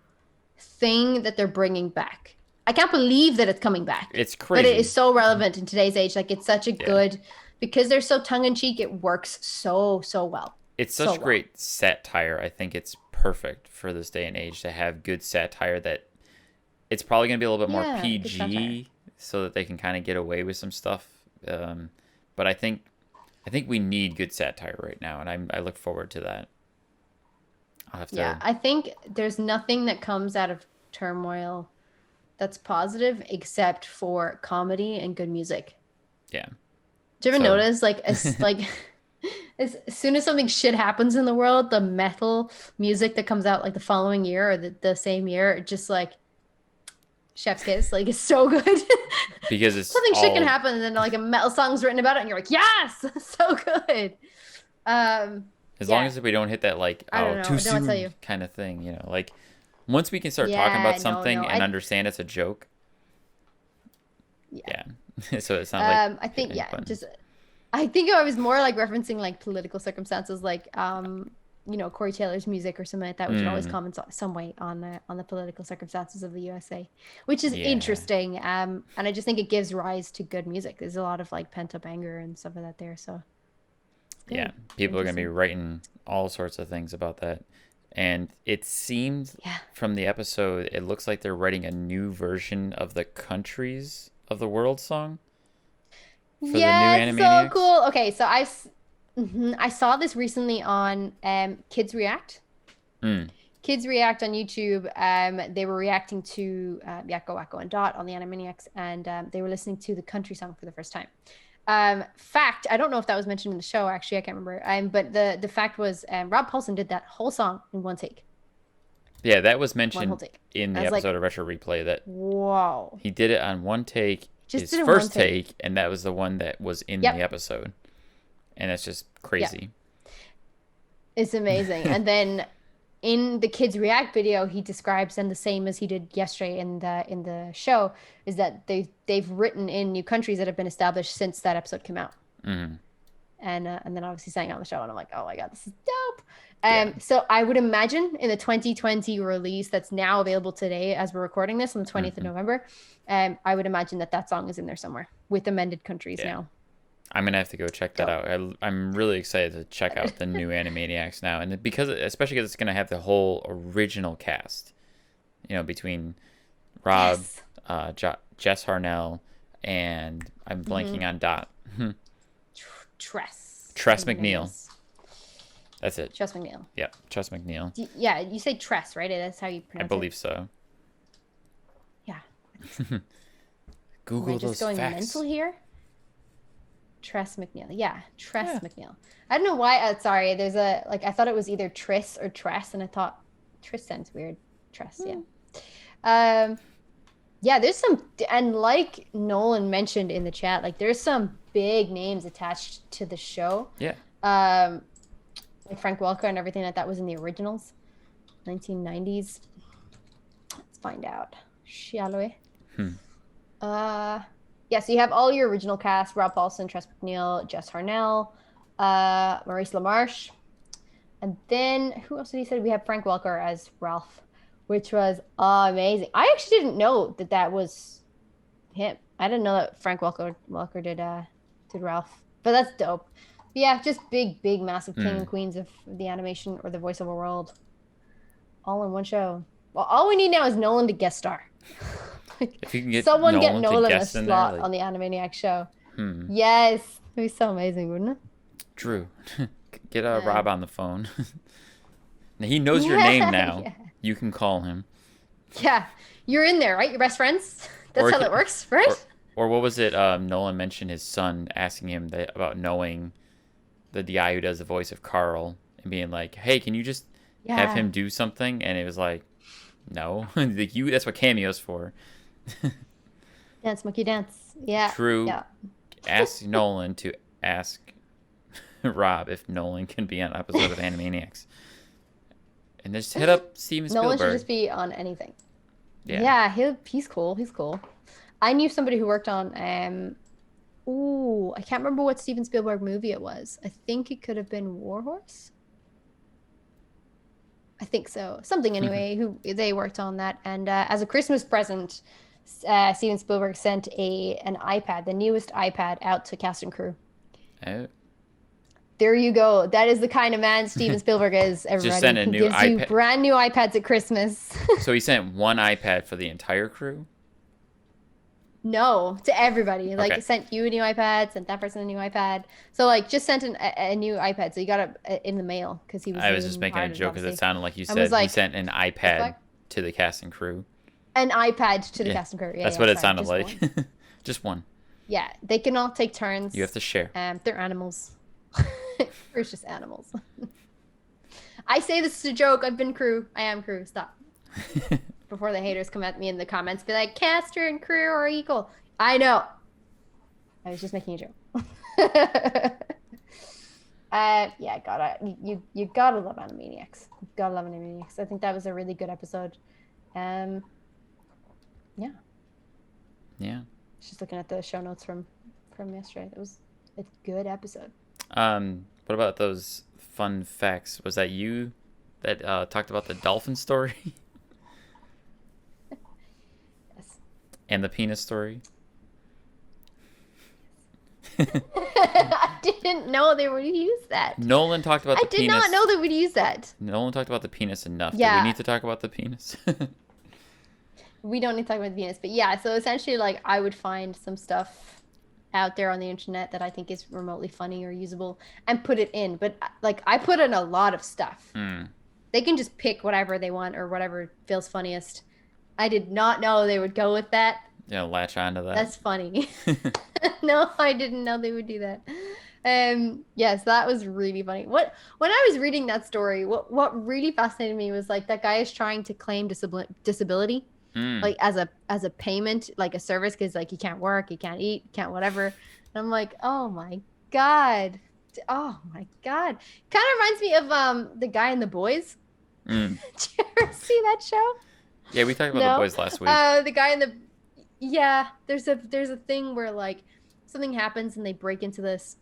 thing that they're bringing back. I can't believe that it's coming back. It's crazy. But it is so relevant in today's age. It's such a good, because they're so tongue-in-cheek, it works so well. It's such great satire. I think it's perfect for this day and age to have good satire that it's probably going to be a little bit more PG so that they can kind of get away with some stuff. But I think we need good satire right now, and I look forward to that. I'll have to... Yeah, I think there's nothing that comes out of turmoil that's positive except for comedy and good music. Yeah. Do you ever notice, as soon as something shit happens in the world, the metal music that comes out the following year or the same year, it just chef's kiss, it's so good. Because it's something shit can happen, and then a metal song's written about it, and you're like, yes, so good. As long as we don't hit that too soon kind of thing, once we can start talking about something and understand it's a joke. Yeah. So it's not I think I think I was more referencing political circumstances, Corey Taylor's music or something like that. We can always comment some way on the political circumstances of the USA, which is interesting. And I just think it gives rise to good music. There's a lot of pent up anger and stuff like that there. So yeah, people are gonna be writing all sorts of things about that. And it seemed from the episode, it looks like they're writing a new version of the Countries of the World song for the new Animaniacs. So cool. Okay, so I saw this recently on Kids React. Kids React on YouTube. They were reacting to Yakko, Wakko, and Dot on the Animaniacs, and they were listening to the country song for the first time. Fact, I don't know if that was mentioned in the show, actually, I can't remember. But the fact was Rob Paulson did that whole song in one take. Yeah, that was mentioned in the episode of Retro Replay that he did it on one take, his first take, and that was the one that was in the episode. And that's just crazy. It's amazing. And then in the Kids React video, he describes, and the same as he did yesterday in the show, is that they've written in new countries that have been established since that episode came out. Mm-hmm. And then obviously sang on the show, and I'm like, oh my god, this is dope. So I would imagine in the 2020 release that's now available today, as we're recording this on the 20th of November, I would imagine that song is in there somewhere with amended countries now. I'm gonna have to go check that out. I'm really excited to check out the new Animaniacs now, and especially because it's gonna have the whole original cast, between Rob, Jess Harnell, and I'm blanking on Dot. Tress McNeil. That's it. Tress McNeil. Yeah, Tress McNeil. Yeah, you say Tress, right? That's how you pronounce it. I believe so. Yeah. Google those just going facts. mental here. Tress McNeil. Yeah, Tress McNeil. I don't know why. Sorry, there's I thought it was either Triss or Tress, and I thought Triss sounds weird. Tress, yeah. Yeah, there's some, and like Nolan mentioned in the chat, like there's some big names attached to the show. Yeah. Like Frank Welker and everything that was in the originals, 1990s. Let's find out, shall we? Yeah, so you have all your original cast: Rob Paulson, Tress McNeil, Jess Harnell, Maurice LaMarche, and then who else did he say? We have Frank Welker as Ralph, which was amazing. I actually didn't know that was him. I didn't know that Frank Welker did Ralph, but that's dope. But yeah, just big, massive king and queens of the animation or the voiceover world, all in one show. Well, all we need now is Nolan to guest star. If you can get someone Nolan get Nolan to a guest slot on the Animaniacs show. Yes, it'd be so amazing, wouldn't it? Drew, get Rob on the phone. He knows your name now. Yeah. You can call him. Yeah, you're in there, right? You're best friends. That's how that works, right? Or what was it? Nolan mentioned his son asking him about knowing the guy who does the voice of Carl and being like, "Hey, can you just have him do something?" And it was like, "No, like that's what Cameo's for." Dance, monkey, dance. Yeah. True. Yeah. Ask Nolan to ask Rob if Nolan can be on an episode of Animaniacs. And just hit up Steven Spielberg. Nolan should just be on anything. Yeah, he's cool. He's cool. I knew somebody who worked on I can't remember what Steven Spielberg movie it was. I think it could have been Warhorse. I think so. Something anyway. They worked on that, and as a Christmas present, Steven Spielberg sent an iPad, the newest iPad, out to cast and crew. Oh. There you go. That is the kind of man Steven Spielberg is. Everybody. Just sent a new iPad. You brand new iPads at Christmas. So he sent one iPad for the entire crew? No, to everybody. Like, sent you a new iPad, sent that person a new iPad. So, just sent a new iPad. So you got it in the mail because he was. I was just making a joke because it sounded like you said he sent an iPad to the cast and crew. An iPad to the cast and crew. Yeah, that's what it sounded like. Just one. Yeah, they can all take turns. You have to share. They're animals. We're just animals. I say this is a joke. I've been crew. I am crew. Stop. Before the haters come at me in the comments, be like, caster and crew are equal. I know. I was just making a joke. You gotta love Animaniacs. You gotta love Animaniacs. I think that was a really good episode. Yeah. Just looking at the show notes from yesterday. It was a good episode. What about those fun facts? Was that you that talked about the dolphin story? Yes. And the penis story? I didn't know they would use that. Nolan talked about the penis. I did not know they would use that. Nolan talked about the penis enough. Yeah. Do we need to talk about the penis? We don't need to talk about the penis. But yeah, so essentially, I would find some stuff out there on the internet that I think is remotely funny or usable and put it in. But I put in a lot of stuff. They can just pick whatever they want or whatever feels funniest. I did not know they would go with that. Yeah, latch onto that. That's funny. No, I didn't know they would do that. Yes, that was really funny. When I was reading that story, what really fascinated me was that guy is trying to claim disability. As a payment, a service, because he can't work, he can't eat, can't whatever. And I'm like, oh my god, kind of reminds me of the guy in The Boys. Mm. Did you ever see that show? Yeah, we talked about The Boys last week. The guy in the there's a thing where like something happens and they break into this,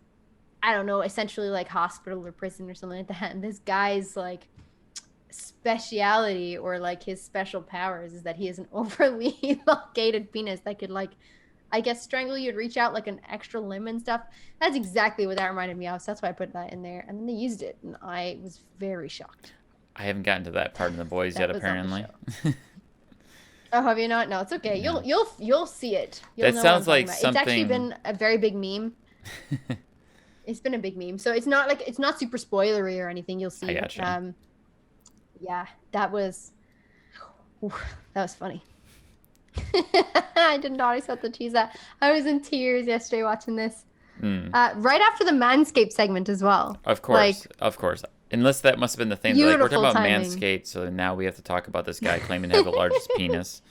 I don't know, essentially like hospital or prison or something like that. And this guy's like speciality or like his special powers is that he has an overly elongated penis that could like, I guess, strangle you and reach out like an extra limb and stuff. That's exactly what that reminded me of. So that's why I put that in there. And then they used it, and I was very shocked. I haven't gotten to that part in The Boys yet, apparently. Oh, have you not? No, it's okay. No. You'll see it. That sounds like something. It's actually been a very big meme. It's been a big meme, so it's not super spoilery or anything. You'll see. I gotcha. Yeah, that was funny. I did not expect to tease that. I was in tears yesterday watching this. Right after the Manscaped segment as well. Of course, of course. Unless that must have been the thing. Like, we're talking about timing. Manscaped, so now we have to talk about this guy claiming to have the largest penis,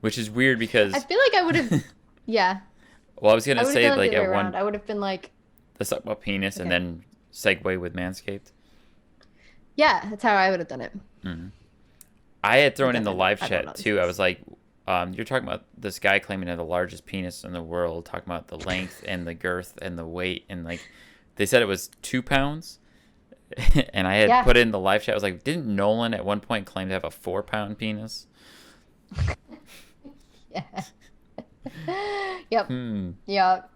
which is weird because I feel like I would have. Yeah. Well, I was gonna say like at one. I would have been like. Let's talk about penis and then segue with Manscaped. Yeah, that's how I would have done it. Mm-hmm. I had thrown in the live chat too. I was like, you're talking about this guy claiming to have the largest penis in the world, talking about the length and the girth and the weight, and like they said it was 2 pounds. And I had put in the live chat. I was like, didn't Nolan at one point claim to have a 4-pound penis? Yeah. Yep. Yep.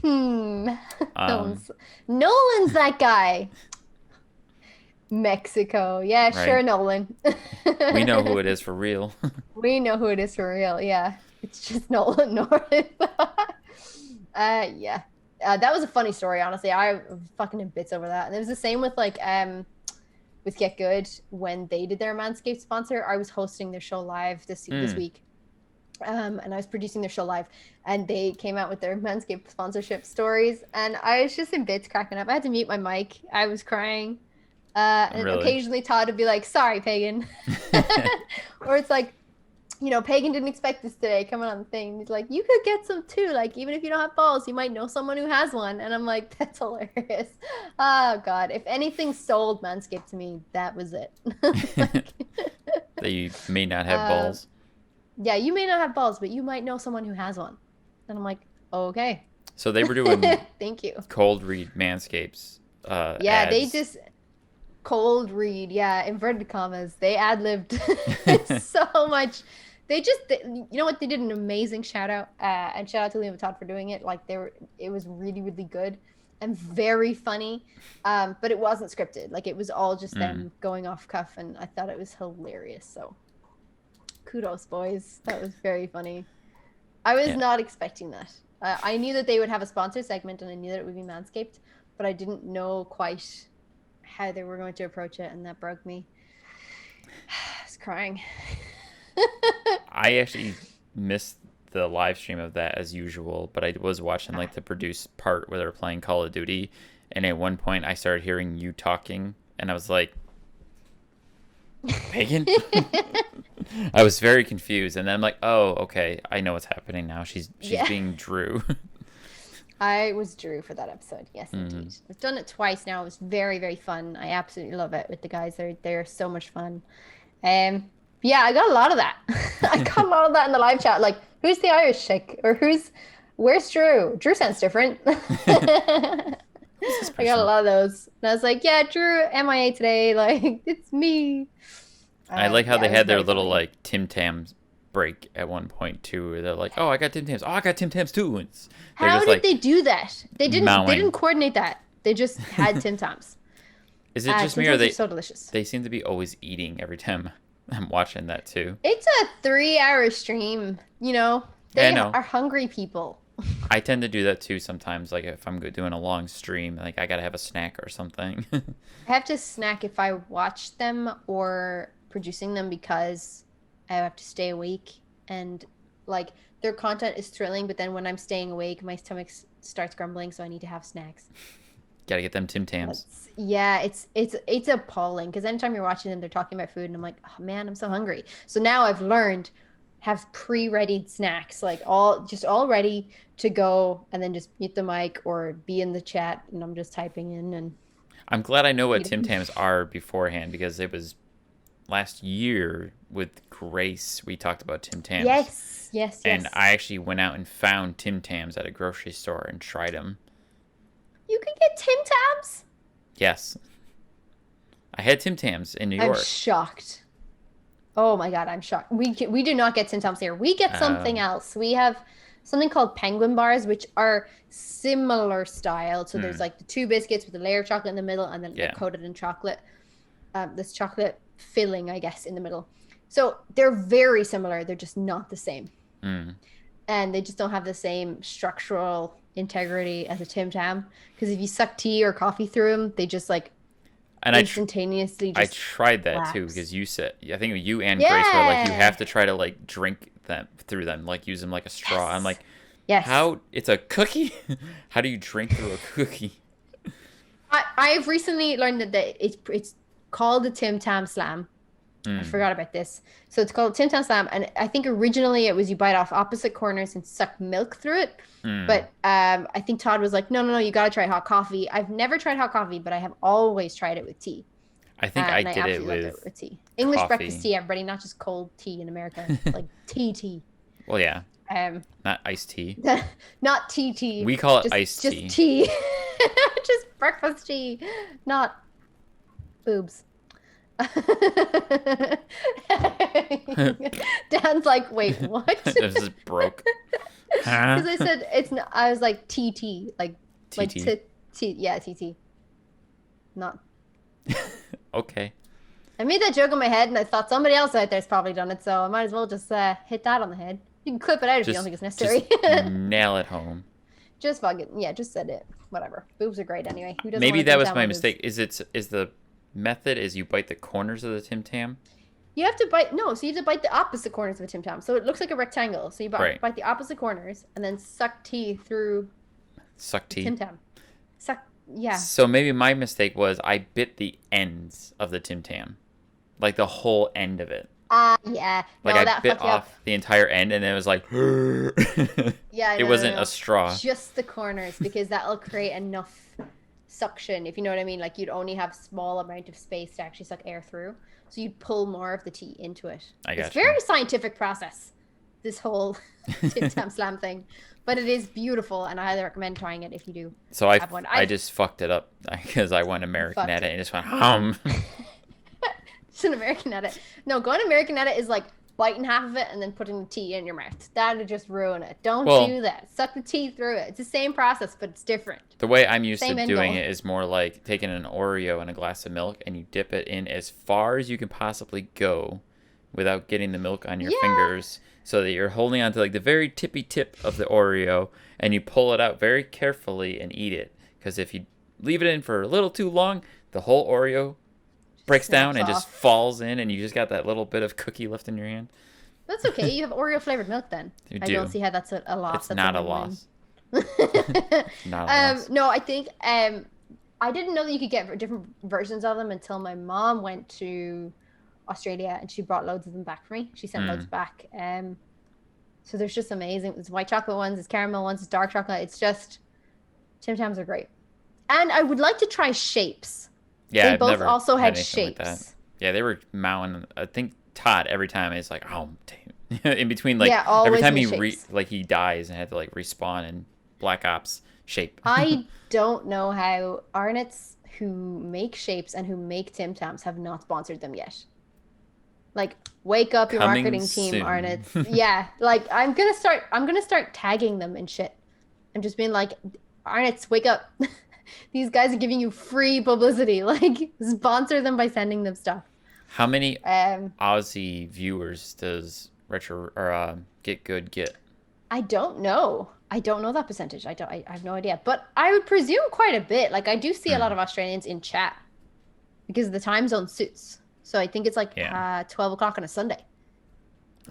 Nolan's that guy. Mexico. Yeah, right. Sure, Nolan. We know who it is for real. We know who it is for real. Yeah. It's just Nolan North. Yeah. That was a funny story, honestly. I was fucking in bits over that. And it was the same with like with Get Good when they did their Manscaped sponsor. I was hosting their show live this week. And I was producing their show live, and they came out with their Manscaped sponsorship stories, and I was just in bits cracking up. I had to mute my mic. I was crying. And really? Occasionally Todd would be like, sorry, Pagan. Or it's like, you know, Pagan didn't expect this today coming on the thing. He's like, you could get some too. Like, even if you don't have balls, you might know someone who has one. And I'm like, that's hilarious. Oh, God. If anything sold Manscaped to me, that was it. That you may not have balls. Yeah, you may not have balls, but you might know someone who has one. And I'm like, okay. So they were doing thank you. Cold read Manscapes. Yeah, ads. They just cold read. Yeah, inverted commas. They ad-libbed so much. You know what? They did an amazing shout out, and shout out to Liam and Todd for doing it. Like it was really, really good and very funny. But it wasn't scripted. Like it was all just them going off cuff, and I thought it was hilarious. So kudos, boys. That was very funny. I was not expecting that. I knew that they would have a sponsor segment, and I knew that it would be Manscaped, but I didn't know quite how they were going to approach it, and that broke me. I was crying. I actually missed the live stream of that as usual, but I was watching like the produced part where they were playing Call of Duty, and at one point I started hearing you talking, and I was like, Pagan? I was very confused, and then I'm like, oh, okay, I know what's happening now. She's being Drew. I was Drew for that episode. Yes, indeed. I've done it twice now. It was very, very fun. I absolutely love it with the guys. They're so much fun. Yeah, I got a lot of that. I got a lot of that in the live chat. Like, who's the Irish chick? Or where's Drew? Drew sounds different. I got a lot of those. And I was like, yeah, Drew, MIA today. Like, it's me. I like how they had their little, like, Tim Tam break at one point, too, where they're like, oh, I got Tim Tams. Oh, I got Tim Tams, too. And how did they do that? They didn't coordinate that. They just had Tim Tams. Is it just me, or they so delicious? They seem to be always eating every time I'm watching that, too. It's a 3-hour stream, you know? They are hungry people. I tend to do that, too, sometimes. Like, if I'm doing a long stream, like, I gotta have a snack or something. I have to snack if I watch them or producing them because I have to stay awake, and like their content is thrilling, but then when I'm staying awake my stomach starts grumbling, so I need to have snacks. Gotta get them Tim Tams. It's appalling because anytime you're watching them they're talking about food and I'm like, oh man, I'm so hungry. So now I've learned have pre-readied snacks, like all ready to go, and then just mute the mic or be in the chat and I'm just typing in. And I'm glad I know what Tim Tams are beforehand, because it was last year with Grace, we talked about Tim Tams. Yes. And I actually went out and found Tim Tams at a grocery store and tried them. You can get Tim Tams? Yes. I had Tim Tams in New York. I'm shocked. Oh my God, I'm shocked. We do not get Tim Tams here. We get something else. We have something called penguin bars, which are similar style. So there's like the 2 biscuits with a layer of chocolate in the middle, and then they're coated in chocolate. This chocolate filling, I guess, in the middle. So they're very similar. They're just not the same. And they just don't have the same structural integrity as a Tim Tam. Because if you suck tea or coffee through them, they just like instantaneously I tried that too, because you said, I think you and Grace were like, you have to try to like drink them through them, like use them like a straw. I'm like, how? It's a cookie? How do you drink through a cookie? I've recently learned that it's called the Tim Tam Slam. I forgot about this. So it's called Tim Tam Slam, and I think originally it was you bite off opposite corners and suck milk through it. But I think Todd was like, no, you got to try hot coffee. I've never tried hot coffee, but I have always tried it with tea. I think I did it with tea. English coffee. Breakfast tea, everybody, not just cold tea in America. Like tea. Well, yeah. Not iced tea. Not tea. We call it iced tea. Just tea. Just breakfast tea, not boobs. Dan's like, wait, what? This is broke. Because I said it's not. I was like TT, like TT. Yeah, TT. Not. Okay. I made that joke in my head, and I thought somebody else out there's probably done it, so I might as well just hit that on the head. You can clip it out if you don't think it's necessary. Just nail it home. Just fucking just said it. Whatever. Boobs are great anyway. Who doesn't Maybe want that Tim was Tam my on mistake. Is the method is you bite the corners of the Tim Tam? You have to bite so you have to bite the opposite corners of a Tim Tam. So it looks like a rectangle. So you bite the opposite corners and then suck tea through Tim Tam. Yeah. So maybe my mistake was I bit the ends of the Tim Tam. Like the whole end of it. Yeah. Like I bit off the entire end, and it was like yeah, it wasn't a straw. Just the corners, because that'll create enough suction, if you know what I mean. Like you'd only have small amount of space to actually suck air through, so you'd pull more of the tea into it. It's very scientific process, this whole Tim Tam Slam thing, but it is beautiful, and I highly recommend trying it if you do. So have one. I just fucked it up because I went American at it and just went It's an American edit. No, going American edit is like biting half of it and then putting the tea in your mouth. That would just ruin it. Don't do that. Suck the tea through it. It's the same process, but it's different. The way I'm used to doing it is more like taking an Oreo and a glass of milk, and you dip it in as far as you can possibly go without getting the milk on your fingers, so that you're holding on to like the very tippy tip of the Oreo, and you pull it out very carefully and eat it. Because if you leave it in for a little too long, the whole Oreo breaks down and just falls in, and you just got that little bit of cookie left in your hand. That's okay. You have Oreo flavored milk then. I don't see how that's a loss. It's not a loss. Not a loss. No, I think I didn't know that you could get different versions of them until my mom went to Australia and she brought loads of them back for me. She sent loads back. So there's just amazing. There's white chocolate ones, there's caramel ones, there's dark chocolate. It's just Tim Tams are great. And I would like to try shapes. Yeah, they both also had shapes. Like that. Yeah, they were mounting. I think Todd every time is like, oh, damn. In between, like every time he dies and had to like respawn in Black Ops shape. I don't know how Arnott's who make shapes and who make Tim Tams have not sponsored them yet. Like, wake up your marketing team, Arnott's. Yeah, like I'm gonna start tagging them and shit. I'm just being like, Arnott's, wake up. These guys are giving you free publicity. Like, sponsor them by sending them stuff. How many Aussie viewers does Retro or Get Good get? I don't know. I don't know that percentage. I have no idea. But I would presume quite a bit. Like, I do see a lot of Australians in chat because the time zone suits. So I think it's like 12 o'clock on a Sunday.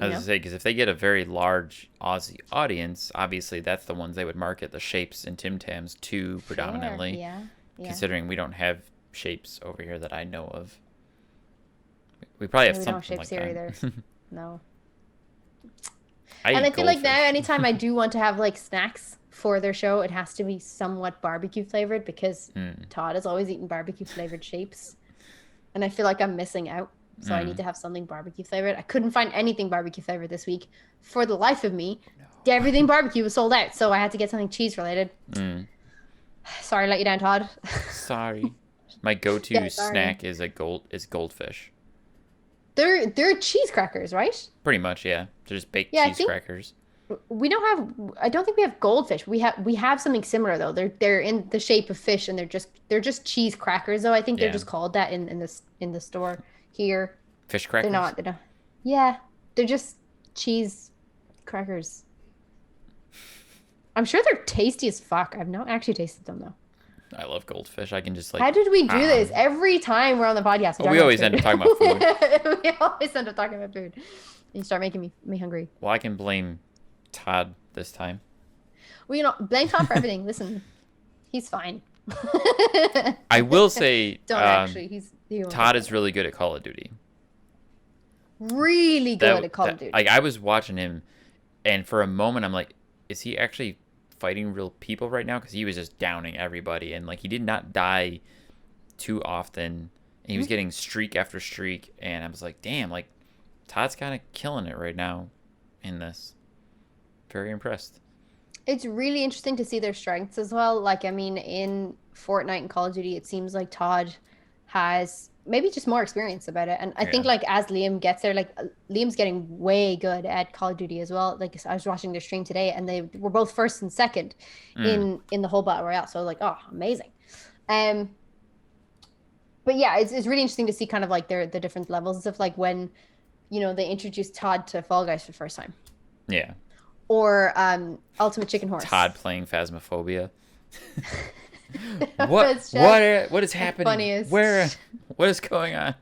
I was going to say, because if they get a very large Aussie audience, obviously that's the ones they would market the shapes and Tim Tams to predominantly. Sure. Yeah. Considering we don't have shapes over here that I know of. We probably have something shapes like here that. Either. No. And I feel like now, anytime I do want to have like snacks for their show, it has to be somewhat barbecue flavored because Todd is always eating barbecue flavored shapes. And I feel like I'm missing out. So I need to have something barbecue flavored. I couldn't find anything barbecue flavored this week. For the life of me, everything barbecue was sold out. So I had to get something cheese related. Sorry, let you down, Todd. Sorry. My go-to snack is goldfish. They're cheese crackers, right? Pretty much, yeah. They're just baked cheese crackers. We don't have. I don't think we have goldfish. We have something similar though. They're in the shape of fish, and they're just cheese crackers though. I think they're just called that in the store here. Fish crackers. They're not. Yeah, they're just cheese crackers. I'm sure they're tasty as fuck. I've not actually tasted them though. I love goldfish. I can just How did we do this? Every time we're on the podcast, we always end up talking about food. We always end up talking about food. You start making me hungry. Well, I can blame Todd this time. Well, blame Todd for everything. Listen, he's fine. I will say, Todd is really good at Call of Duty. Really good at Call of Duty. Like I was watching him, and for a moment, I'm like, is he actually fighting real people right now? Because he was just downing everybody, and like he did not die too often, and he was getting streak after streak, and I was like, damn, like Todd's kind of killing it right now in this. Very impressed. It's really interesting to see their strengths as well. Like, I mean, in Fortnite and Call of Duty, it seems like Todd has maybe just more experience about it. And I think like as Liam gets there, like Liam's getting way good at Call of Duty as well. Like I was watching their stream today, and they were both first and second in the whole battle royale. So I was like, oh, amazing. But yeah, it's really interesting to see kind of like the different levels of like when, they introduced Todd to Fall Guys for the first time. Yeah. Or Ultimate Chicken Horse. Todd playing Phasmophobia. What is happening? What is going on?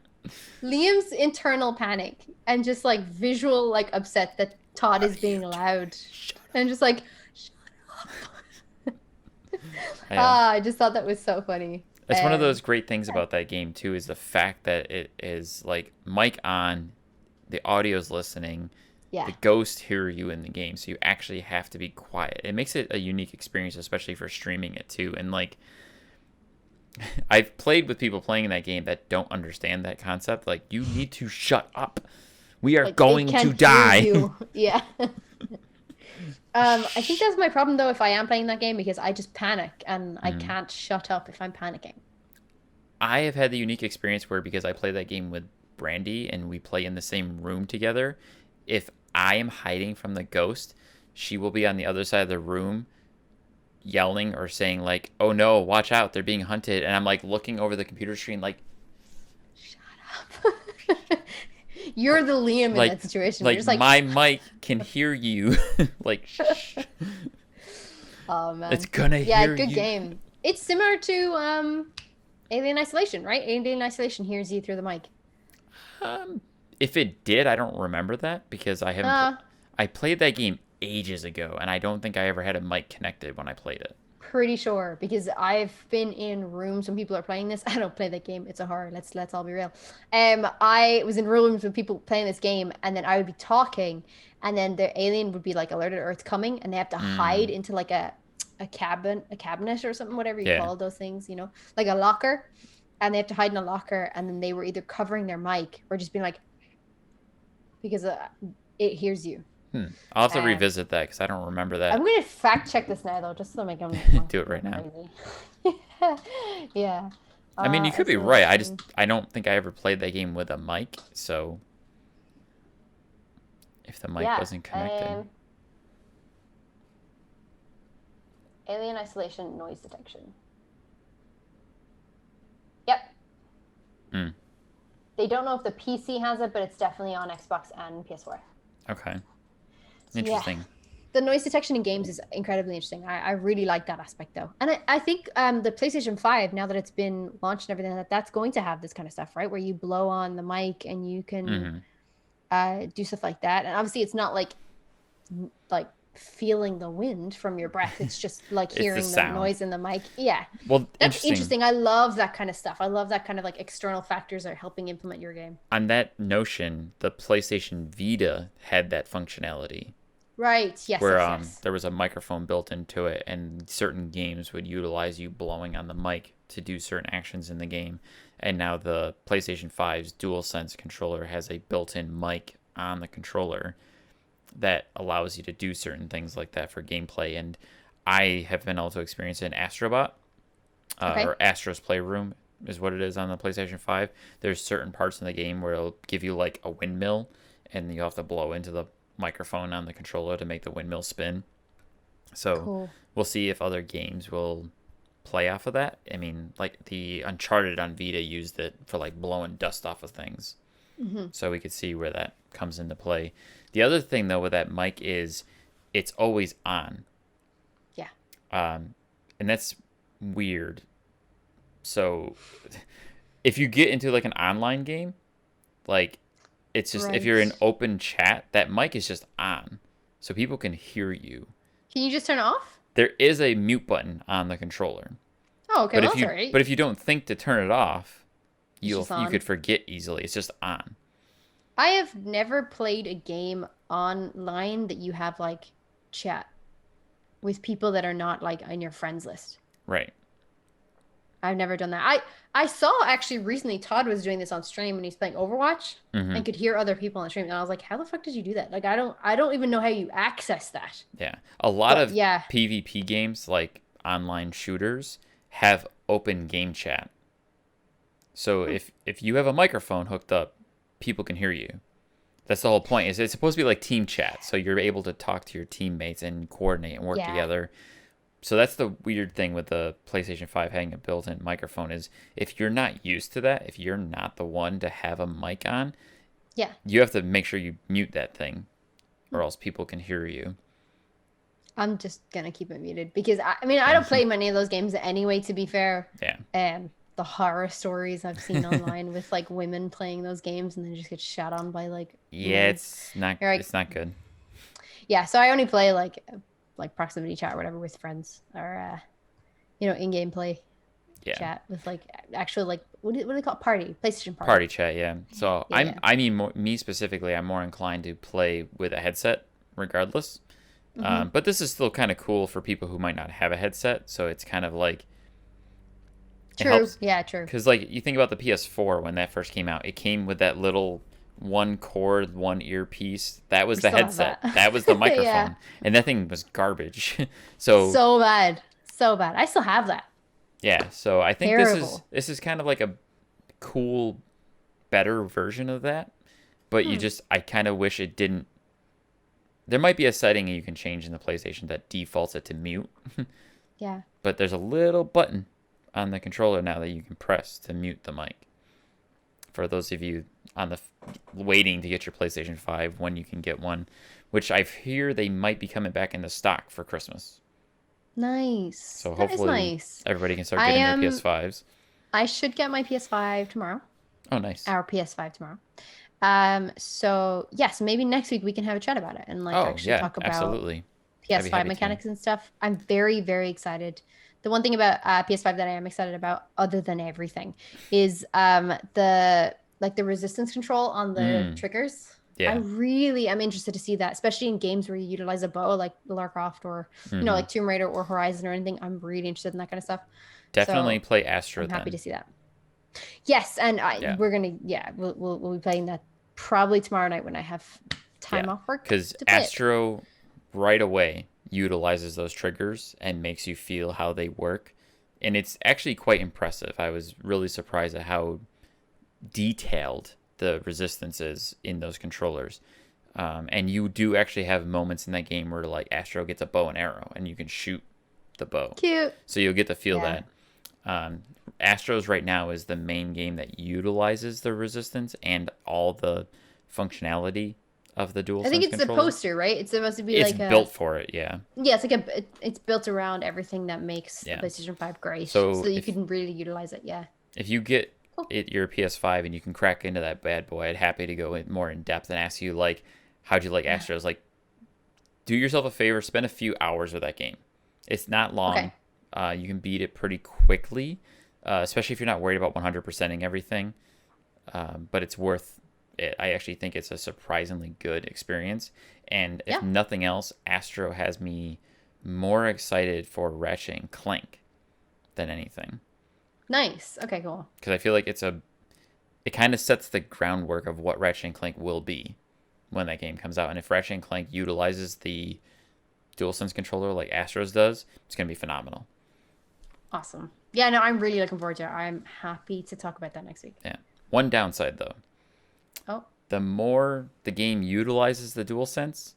Liam's internal panic and just like visual like upset that Todd is being loud and just like shut up. I just thought that was so funny. It's one of those great things about that game too, is the fact that it is like mic on, the audio's listening. Yeah. The ghosts hear you in the game, so you actually have to be quiet. It makes it a unique experience, especially for streaming it too. And like, I've played with people playing in that game that don't understand that concept. Like, you need to shut up. We are going to die. Yeah. I think that's my problem though if I am playing that game, because I just panic and I can't shut up if I'm panicking. I have had the unique experience where, because I play that game with Brandy and we play in the same room together, if I am hiding from the ghost, she will be on the other side of the room yelling or saying like, oh no, watch out, they're being hunted. And I'm like looking over the computer screen like, shut up. You're the Liam in that situation. Like, just like my mic can hear you. Like, shh. Oh man. It's gonna hear you. Yeah, good game. It's similar to Alien Isolation, right? Alien Isolation hears you through the mic. If it did, I don't remember that because I haven't. I played that game ages ago, and I don't think I ever had a mic connected when I played it. Pretty sure, because I've been in rooms when people are playing this. I don't play that game; it's a horror. Let's all be real. I was in rooms with people playing this game, and then I would be talking, and then the alien would be like alerted Earth's coming, and they have to hide into like a cabinet or something, whatever you call those things, like a locker, and they have to hide in a locker, and then they were either covering their mic or just being like, because it hears you. I'll have to revisit that because I don't remember that. I'm going to fact check this now, though, just so I can do it right now. Yeah. I mean, you could be right. I don't think I ever played that game with a mic, so if the mic wasn't connected. Alien Isolation noise detection. Yep. They don't know if the PC has it, but it's definitely on Xbox and PS4. Okay. Interesting. Yeah. The noise detection in games is incredibly interesting. I really like that aspect, though. And I think the PlayStation 5, now that it's been launched and everything, that's going to have this kind of stuff, right? Where you blow on the mic and you can do stuff like that. And obviously, it's not like feeling the wind from your breath. It's just like hearing the noise in the mic. Yeah. Well, that's interesting. I love that kind of stuff. I love that kind of like external factors that are helping implement your game. On that notion, the PlayStation Vita had that functionality. Right. Yes. where Yes. Yes. there was a microphone built into it, and certain games would utilize you blowing on the mic to do certain actions in the game. And now the PlayStation 5's DualSense controller has a built-in mic on the controller that allows you to do certain things like that for gameplay. And I have been able to experience it in Astrobot, or Astro's Playroom is what it is on the PlayStation 5. There's certain parts in the game where it'll give you like a windmill, and you have to blow into the microphone on the controller to make the windmill spin. So we'll see if other games will play off of that. I mean, like the Uncharted on Vita used it for like blowing dust off of things. So we could see where that comes into play. The other thing though with that mic is it's always on. Yeah. And that's weird. So if you get into like an online game, like it's just if you're in open chat, that mic is just on, so people can hear you. Can you just turn it off? There is a mute button on the controller. Oh, okay. That's all right. But if you don't think to turn it off, you could forget easily. It's just on. I have never played a game online that you have like chat with people that are not like on your friends list. Right. I've never done that. I saw actually recently Todd was doing this on stream and he's playing Overwatch and could hear other people on the stream, and I was like, how the fuck did you do that? Like I don't even know how you access that. Yeah. A lot of PvP games, like online shooters, have open game chat. So if you have a microphone hooked up, people can hear you. That's the whole point. Is it's supposed to be like team chat, so you're able to talk to your teammates and coordinate and work together. So that's the weird thing with the PlayStation 5 having a built-in microphone is if you're not used to that, if you're not the one to have a mic on, you have to make sure you mute that thing or else people can hear you. I'm just going to keep it muted because, I mean, I don't play many of those games anyway, to be fair. Yeah. The horror stories I've seen online with, like, women playing those games and then just get shot on by, like... Yeah, it's not good. Yeah, so I only play, like proximity chat or whatever with friends or in-game play chat with like actual like what do they call it? PlayStation party chat. So me specifically, I'm more inclined to play with a headset regardless, but this is still kind of cool for people who might not have a headset, so it's kind of like true because like you think about the PS4 when that first came out, it came with that little one cord, one earpiece. That was the headset. That was the microphone. And that thing was garbage. so bad. I still have that. Yeah. So I think this is kind of like a cool, better version of that. But I kind of wish it didn't. There might be a setting you can change in the PlayStation that defaults it to mute. Yeah. But there's a little button on the controller now that you can press to mute the mic. For those of you on the waiting to get your PlayStation 5 when you can get one, which I hear they might be coming back into stock for Christmas. Nice. So hopefully everybody can start getting their PS5s. I should get my PS5 tomorrow. Oh, nice. Our PS5 tomorrow. So yes, maybe next week we can have a chat about it and actually talk about PS5 mechanics and stuff. I'm very, very excited. The one thing about PS5 that I am excited about, other than everything, is the resistance control on the triggers. Yeah. I really am interested to see that, especially in games where you utilize a bow, like Lara Croft or like Tomb Raider or Horizon or anything. I'm really interested in that kind of stuff. Definitely play Astro. I'm happy to see that. Yes, and we're gonna we'll be playing that probably tomorrow night when I have time off work. Because Astro right away utilizes those triggers and makes you feel how they work, and it's actually quite impressive. I was really surprised at how detailed the resistance is in those controllers, and you do actually have moments in that game where like Astro gets a bow and arrow and you can shoot the bow. Cute. So you'll get to feel that. Astro's right now is the main game that utilizes the resistance and all the functionality of the DualSense. I think it's controller. The poster, right? It's supposed to be it's built for it, yeah. Yeah, it's like it's built around everything that makes the PlayStation 5 great, so that you can really utilize it. Yeah. If you get your PS5 and you can crack into that bad boy, I'd happy to go more in depth and ask you like, how'd you like Astros? Like, do yourself a favor, spend a few hours with that game. It's not long. Okay. You can beat it pretty quickly, especially if you're not worried about 100%ing everything. But it's worth it. I actually think it's a surprisingly good experience. And if nothing else, Astro has me more excited for Ratchet and Clank than anything. Nice. Okay, cool. Because I feel like it kind of sets the groundwork of what Ratchet and Clank will be when that game comes out. And if Ratchet and Clank utilizes the DualSense controller like Astro's does, it's going to be phenomenal. Awesome. Yeah, no, I'm really looking forward to it. I'm happy to talk about that next week. Yeah. One downside, though. Oh. The more the game utilizes the DualSense,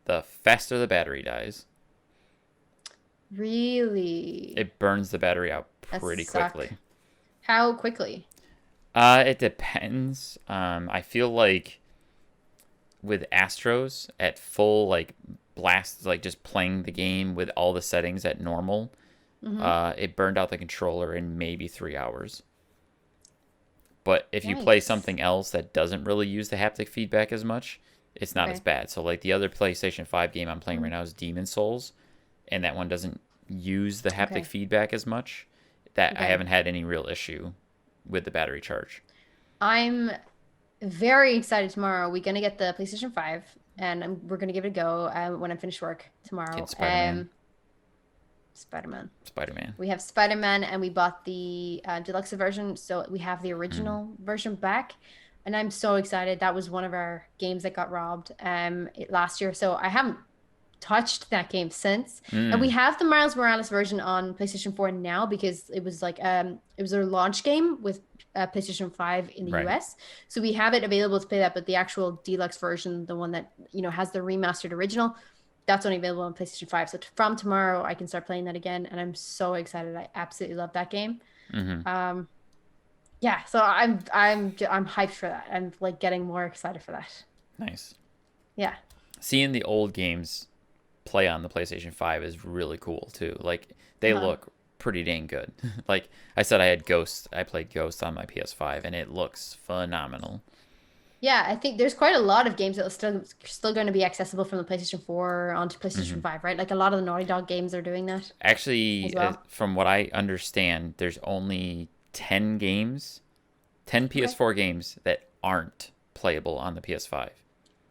the faster the battery dies. Really? It burns the battery out pretty quickly. How quickly? It depends. I feel like with Astros at full like blast, like just playing the game with all the settings at normal, it burned out the controller in maybe 3 hours. But if you play something else that doesn't really use the haptic feedback as much, it's not as bad. So like the other PlayStation 5 game I'm playing right now is Demon Souls, and that one doesn't use the haptic feedback as much. I haven't had any real issue with the battery charge. I'm very excited tomorrow. We're going to get the PlayStation 5, and we're going to give it a go when I finish work tomorrow. Spider-Man. We have Spider-Man, and we bought the deluxe version, so we have the original version back, and I'm so excited. That was one of our games that got robbed last year, so I haven't touched that game since. And we have the Miles Morales version on PlayStation 4 now because it was like it was their launch game with PlayStation 5 in the US, so we have it available to play that. But the actual deluxe version, the one that has the remastered original, that's only available on PlayStation 5. So from tomorrow, I can start playing that again, and I'm so excited. I absolutely love that game. Yeah, so I'm hyped for that. I'm like getting more excited for that. Nice. Yeah. Seeing the old games play on the PlayStation 5 is really cool too. Like they look pretty dang good. Like I said, I played Ghost on my PS5, and it looks phenomenal. Yeah, I think there's quite a lot of games that are still going to be accessible from the PlayStation 4 onto PlayStation 5, right? Like a lot of the Naughty Dog games are doing that. Actually, from what I understand, there's only 10 PS4 games that aren't playable on the PS5.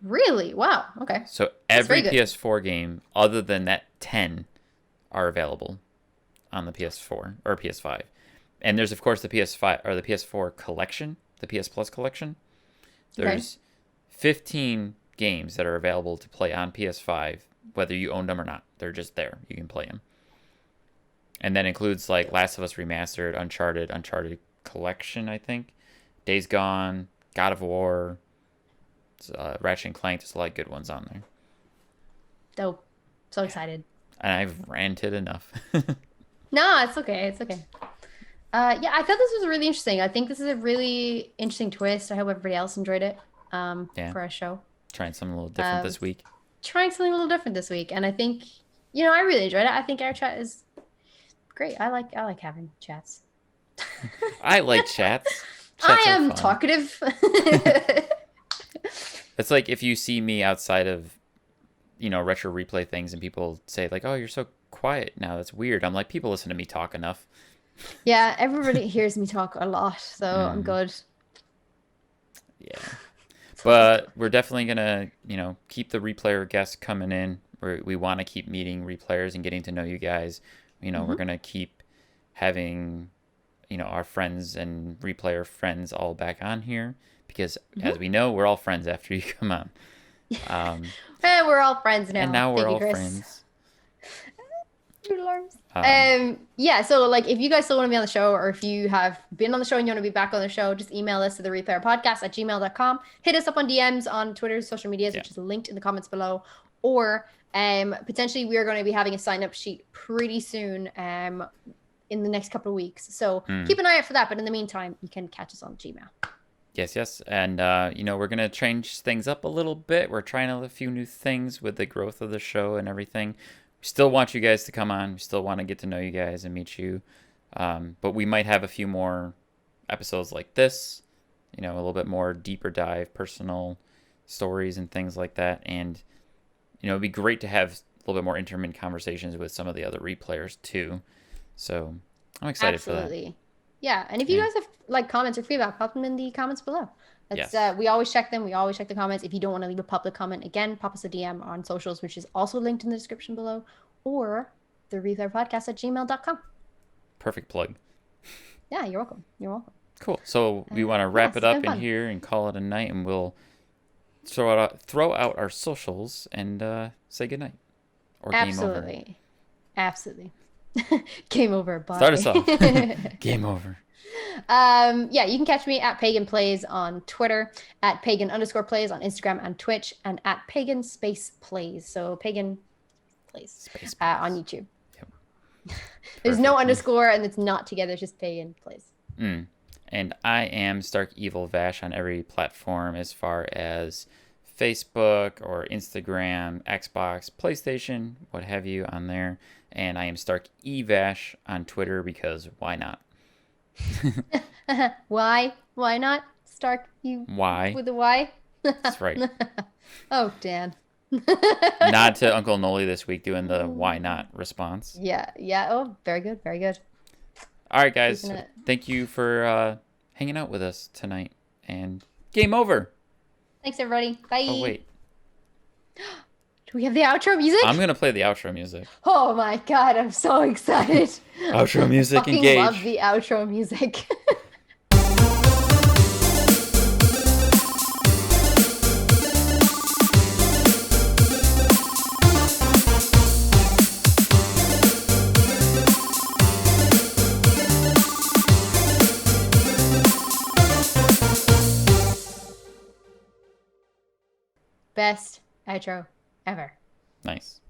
Really? Wow. Okay. So every PS4 game other than that 10 are available on the PS4 or PS5. And there's of course the PS5 or the PS4 collection, the PS Plus collection. There's 15 games that are available to play on PS5, whether you own them or not. They're just there. You can play them. And that includes like Last of Us Remastered, Uncharted Collection, I think, Days Gone, God of War, Ratchet and Clank. There's a lot of good ones on there. Dope. So excited. And I've ranted enough. No, it's okay. It's okay. Yeah, I thought this was really interesting. I think this is a really interesting twist. I hope everybody else enjoyed it for our show. Trying something a little different this week. And I think, I really enjoyed it. I think our chat is great. I like having chats. I like chats. I am talkative. It's like if you see me outside of, retro replay things and people say like, oh, you're so quiet now. That's weird. I'm like, people listen to me talk enough. Yeah, everybody hears me talk a lot, so I'm good. Yeah. But we're definitely going to, keep the replayer guests coming in. We want to keep meeting replayers and getting to know you guys. We're going to keep having, our friends and replayer friends all back on here because, as we know, we're all friends after you come on. And we're all friends now. And now we're all friends. Yeah, so like if you guys still want to be on the show, or if you have been on the show and you want to be back on the show, just email us to thereplayerpodcast@gmail.com. Hit us up on DMs on Twitter, social medias, which is linked in the comments below. Or potentially we are going to be having a sign-up sheet pretty soon in the next couple of weeks. So keep an eye out for that. But in the meantime, you can catch us on Gmail. Yes. And, we're going to change things up a little bit. We're trying a few new things with the growth of the show and everything. We still want you guys to come on. We still want to get to know you guys and meet you. But we might have a few more episodes like this, a little bit more deeper dive, personal stories and things like that. And, it'd be great to have a little bit more intimate conversations with some of the other replayers too. So I'm excited for that. Yeah, and if you guys have like comments or feedback, pop them in the comments below. That's we always check them. We always check the comments. If you don't want to leave a public comment, again, pop us a DM on socials, which is also linked in the description below, or thereplayerpodcast@gmail.com. Perfect plug. Yeah, you're welcome. You're welcome. Cool. So we want to wrap it up in here and call it a night, and we'll throw out our socials and say goodnight. Or Absolutely. Absolutely. Game over. Bye. Start us off. Game over. Yeah, you can catch me at Pagan Plays on Twitter, at Pagan_Plays on Instagram and Twitch, and at Pagan Space Plays. So Pagan Plays on YouTube. Yep. There's no underscore, and it's not together. It's just Pagan Plays. And I am Stark Evil Vash on every platform as far as Facebook or Instagram, Xbox, PlayStation, what have you on there. And I am Stark Evash on Twitter because why not? Why? Why not? Stark you. Why? With a Y? That's right. Oh, Dan. Nod to Uncle Noli this week doing the why not response. Yeah. Oh, very good. Very good. All right, guys. Thank you for hanging out with us tonight. And game over. Thanks, everybody. Bye. Oh, wait. Do we have the outro music? I'm going to play the outro music. Oh, my God. I'm so excited. Outro music, I engage. I love the outro music. Best outro ever. Nice.